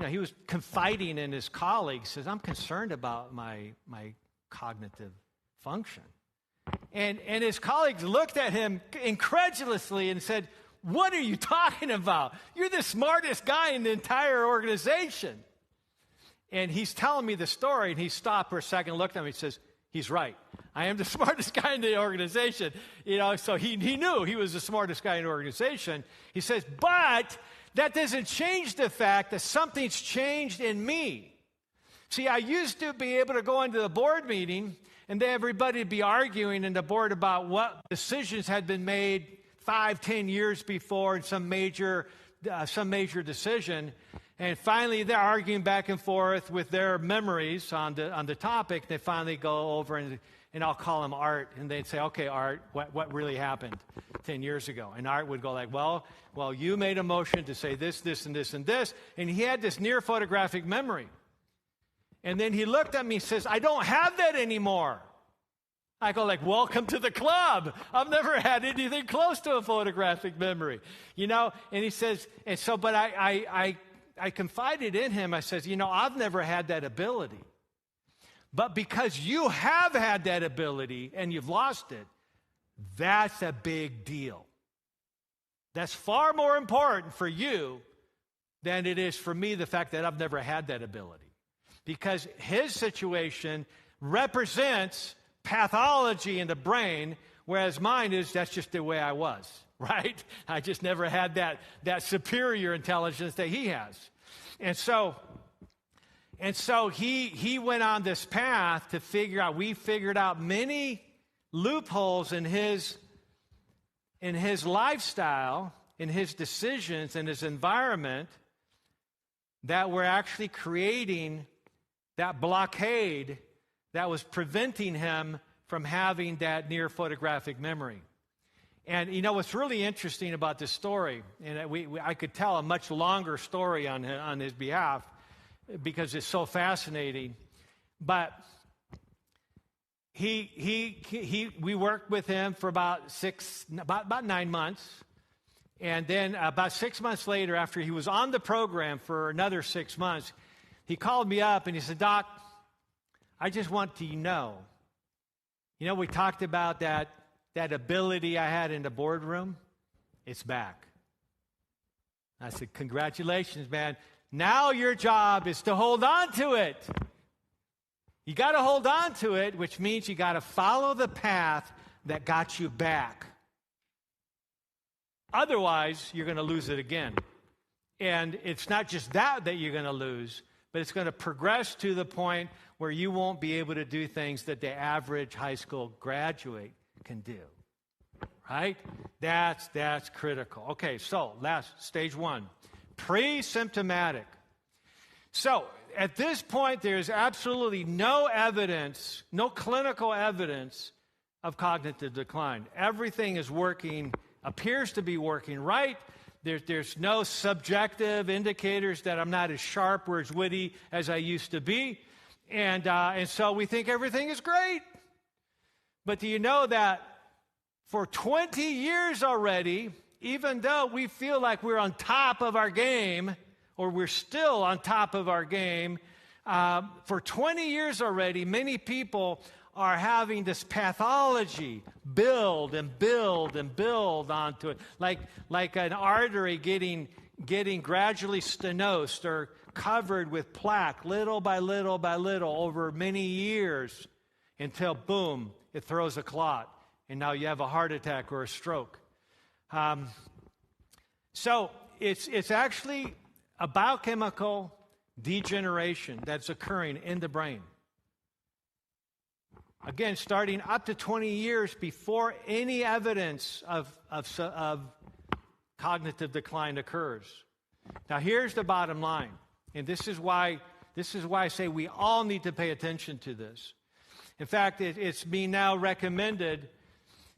he was confiding in his colleague. He says, I'm concerned about my cognitive function. And his colleagues looked at him incredulously and said, what are you talking about? You're the smartest guy in the entire organization. And he's telling me the story, and he stopped for a second, looked at me, and says, he's right. I am the smartest guy in the organization. So he knew he was the smartest guy in the organization. He says, but that doesn't change the fact that something's changed in me. See, I used to be able to go into the board meeting and then everybody would be arguing in the board about what decisions had been made 5, 10 years before in some major decision. And finally, they're arguing back and forth with their memories on the topic. They finally go over and I'll call him Art, and they'd say, okay, Art, what really happened 10 years ago? And Art would go like, well, you made a motion to say this, this, and this, and this. And he had this near photographic memory. And then he looked at me and says, I don't have that anymore. I go like, welcome to the club. I've never had anything close to a photographic memory. And he says, and so, but I confided in him. I says, I've never had that ability. But because you have had that ability and you've lost it, that's a big deal. That's far more important for you than it is for me, the fact that I've never had that ability. Because his situation represents pathology in the brain Whereas mine is, that's just the way I was, right? I just never had that superior intelligence that he has. And so he went on this path to figure out, we figured out many loopholes in his lifestyle, in his decisions, in his environment, that were actually creating that blockade that was preventing him from having that near photographic memory. And you know what's really interesting about this story, and I could tell a much longer story on his behalf because it's so fascinating, but we worked with him for about 9 months. And then about 6 months later, after he was on the program for another 6 months, he called me up and he said, Doc, I just want to know, we talked about that ability I had in the boardroom. It's back. I said, congratulations, man. Now your job is to hold on to it. You got to hold on to it, which means you got to follow the path that got you back. Otherwise, you're going to lose it again. And it's not just that you're going to lose, but it's going to progress to the point where you won't be able to do things that the average high school graduate can do. Right? That's critical. Okay, so stage 1, pre-symptomatic. So at this point, there's absolutely no evidence, no clinical evidence of cognitive decline. Everything is working, appears to be working right. There's no subjective indicators that I'm not as sharp or as witty as I used to be. And so we think everything is great. But do you know that for 20 years already, even though we feel like we're on top of our game, or we're still on top of our game, for 20 years already, many people are having this pathology build and build and build onto it, like an artery getting gradually stenosed or covered with plaque, little by little by little, over many years, until boom, it throws a clot, and now you have a heart attack or a stroke. So it's actually a biochemical degeneration that's occurring in the brain. Again, starting up to 20 years before any evidence of cognitive decline occurs. Now, here's the bottom line, and this is why I say we all need to pay attention to this. In fact, it's being now recommended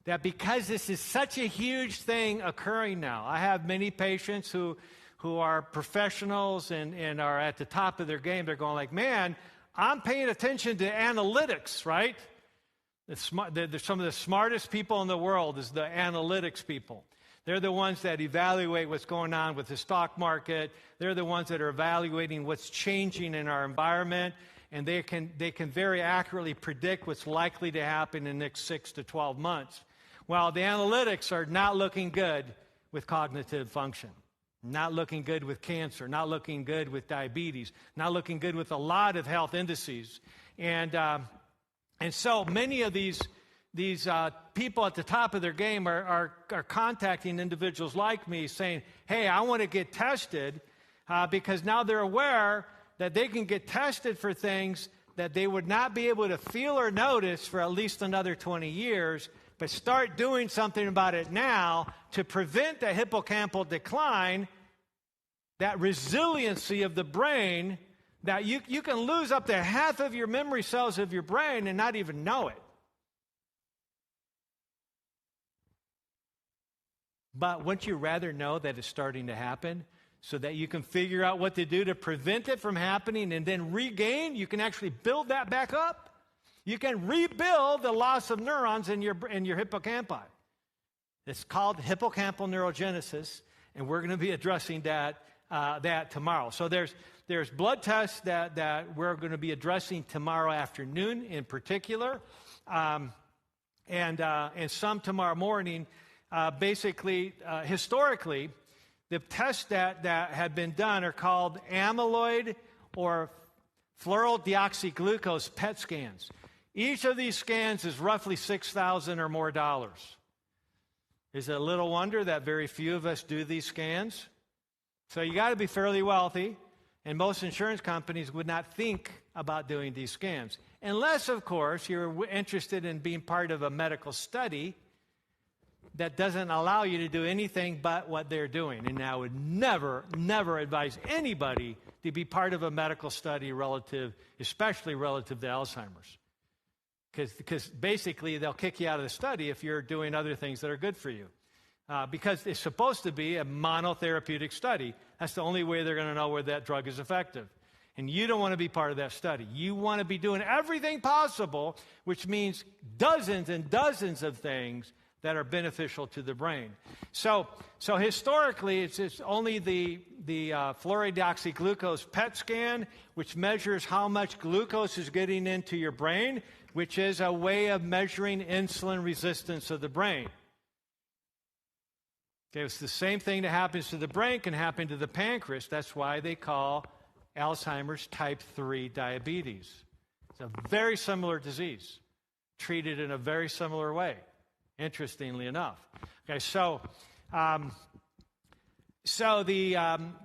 that because this is such a huge thing occurring now, I have many patients who are professionals and are at the top of their game. They're going like, man, I'm paying attention to analytics, right? Some of the smartest people in the world is the analytics people. They're the ones that evaluate what's going on with the stock market. They're the ones that are evaluating what's changing in our environment, and they can very accurately predict what's likely to happen in the next 6 to 12 months. Well, the analytics are not looking good with cognitive function, not looking good with cancer, not looking good with diabetes, not looking good with a lot of health indices. And so many of these people at the top of their game are contacting individuals like me saying, hey, I want to get tested because now they're aware that they can get tested for things that they would not be able to feel or notice for at least another 20 years, but start doing something about it now to prevent the hippocampal decline, that resiliency of the brain, that you can lose up to half of your memory cells of your brain and not even know it. But wouldn't you rather know that it's starting to happen so that you can figure out what to do to prevent it from happening and then regain? You can actually build that back up. You can rebuild the loss of neurons in your hippocampi. It's called hippocampal neurogenesis, and we're going to be addressing that tomorrow. So there's blood tests that we're going to be addressing tomorrow afternoon in particular, and some tomorrow morning. Basically, historically, the tests that have been done are called amyloid or fluorodeoxyglucose PET scans. Each of these scans is roughly $6,000 or more dollars. Is it a little wonder that very few of us do these scans? So you got to be fairly wealthy, and most insurance companies would not think about doing these scans. Unless, of course, you're interested in being part of a medical study that doesn't allow you to do anything but what they're doing. And I would never, never advise anybody to be part of a medical study especially relative to Alzheimer's. Because basically they'll kick you out of the study if you're doing other things that are good for you. Because it's supposed to be a monotherapeutic study. That's the only way they're going to know whether that drug is effective. And you don't want to be part of that study. You want to be doing everything possible, which means dozens and dozens of things that are beneficial to the brain. So historically, it's only the fluorodeoxyglucose PET scan, which measures how much glucose is getting into your brain, which is a way of measuring insulin resistance of the brain. Okay, it's the same thing that happens to the brain can happen to the pancreas. That's why they call Alzheimer's type 3 diabetes. It's a very similar disease, treated in a very similar way, interestingly enough. Okay, so the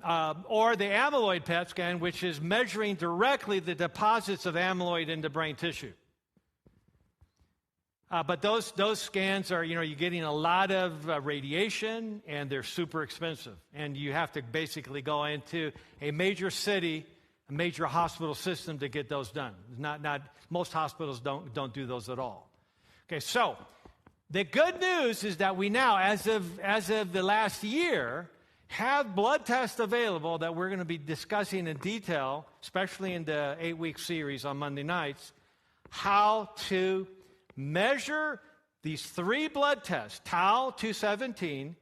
amyloid PET scan, which is measuring directly the deposits of amyloid into brain tissue. But those scans are, you're getting a lot of radiation, and they're super expensive. And you have to basically go into a major city, a major hospital system to get those done. Most hospitals don't do those at all. Okay, so the good news is that we now, as of the last year, have blood tests available that we're going to be discussing in detail, especially in the 8-week series on Monday nights, how to measure these 3 blood tests: tau 217,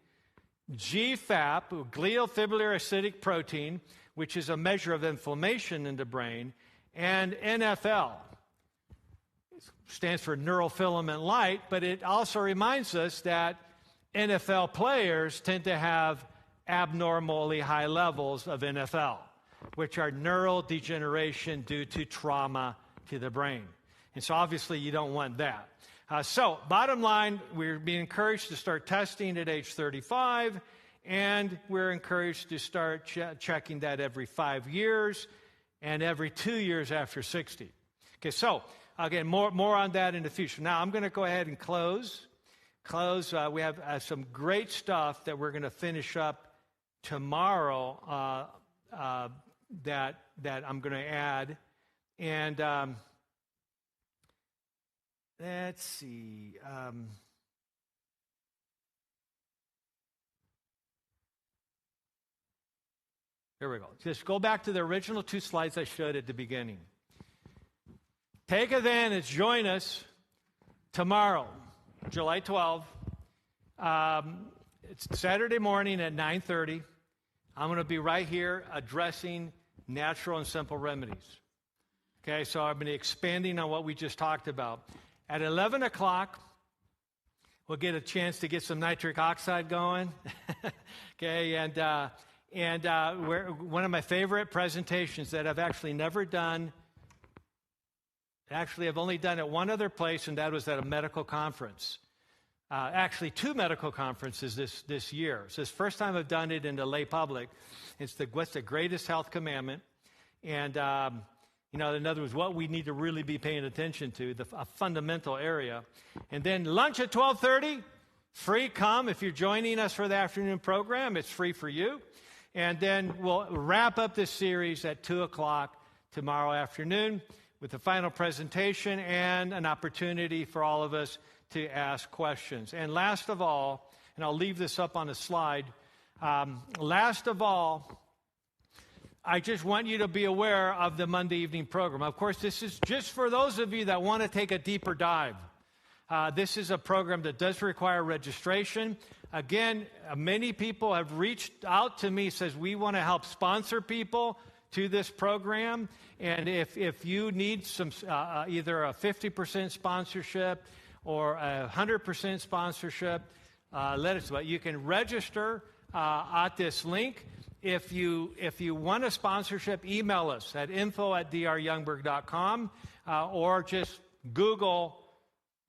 GFAP, glial fibrillary acidic protein, which is a measure of inflammation in the brain, and NFL. It stands for neurofilament light, but it also reminds us that NFL players tend to have abnormally high levels of NFL, which are neural degeneration due to trauma to the brain. And so obviously you don't want that. So bottom line, we're being encouraged to start testing at age 35, and we're encouraged to start checking that every 5 years and every 2 years after 60. Okay, so again, more on that in the future. Now I'm going to go ahead and close. We have some great stuff that we're going to finish up tomorrow that I'm going to add. And let's see. Here we go. Just go back to the original 2 slides I showed at the beginning. Take advantage. Join us tomorrow, July 12th. It's Saturday morning at 9:30. I'm going to be right here addressing natural and simple remedies. Okay, so I've been expanding on what we just talked about. At 11 o'clock, we'll get a chance to get some nitric oxide going. Okay, and one of my favorite presentations that I've actually never done. Actually, I've only done it one other place, and that was at a medical conference. Actually, 2 medical conferences this year. So it's the first time I've done it in the lay public. It's what's the greatest health commandment, and in other words, what we need to really be paying attention to, a fundamental area. And then lunch at 12:30, free. Come if you're joining us for the afternoon program. It's free for you. And then we'll wrap up this series at 2 o'clock tomorrow afternoon with the final presentation and an opportunity for all of us to ask questions. And last of all, and I'll leave this up on the slide, last of all, I just want you to be aware of the Monday evening program. Of course, this is just for those of you that want to take a deeper dive. This is a program that does require registration. Again, many people have reached out to me, says we want to help sponsor people to this program. And if you need some either a 50% sponsorship or a 100% sponsorship, let us know. You can register at this link. If you want a sponsorship, email us at info@dryoungberg.com or just Google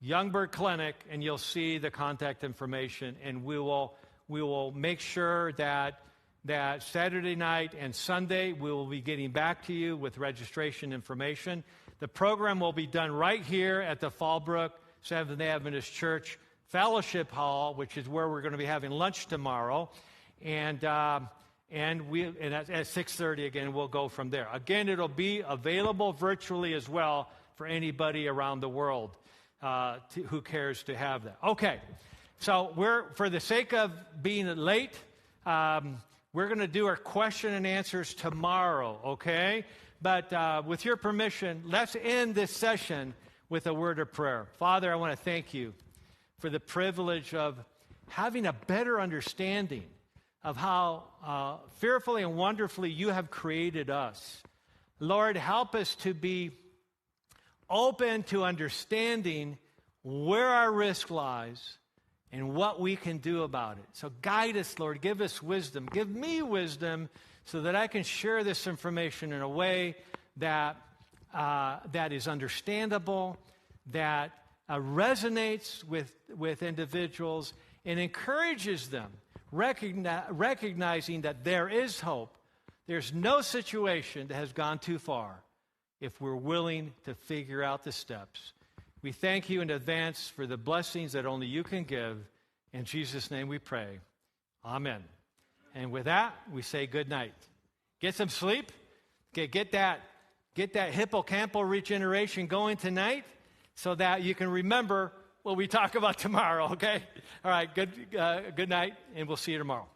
Youngberg Clinic, and you'll see the contact information, and we will make sure that Saturday night and Sunday we will be getting back to you with registration information. The program will be done right here at the Fallbrook Seventh-day Adventist Church Fellowship Hall, which is where we're going to be having lunch tomorrow, and at 6:30 again we'll go from there. Again, it'll be available virtually as well for anybody around the world who cares to have that. Okay, so for the sake of being late, we're going to do our question and answers tomorrow, okay? But with your permission, let's end this session with a word of prayer. Father, I want to thank you for the privilege of having a better understanding of how fearfully and wonderfully you have created us. Lord, help us to be open to understanding where our risk lies and what we can do about it. So guide us, Lord. Give us wisdom. Give me wisdom so that I can share this information in a way that is understandable, that resonates with individuals and encourages them, recognizing that there is hope. There's no situation that has gone too far if we're willing to figure out the steps. We thank you in advance for the blessings that only you can give. In Jesus' name we pray. Amen. And with that, we say good night. Get some sleep. Okay, get that hippocampal regeneration going tonight so that you can remember what we talk about tomorrow, okay? All right, good night, and we'll see you tomorrow.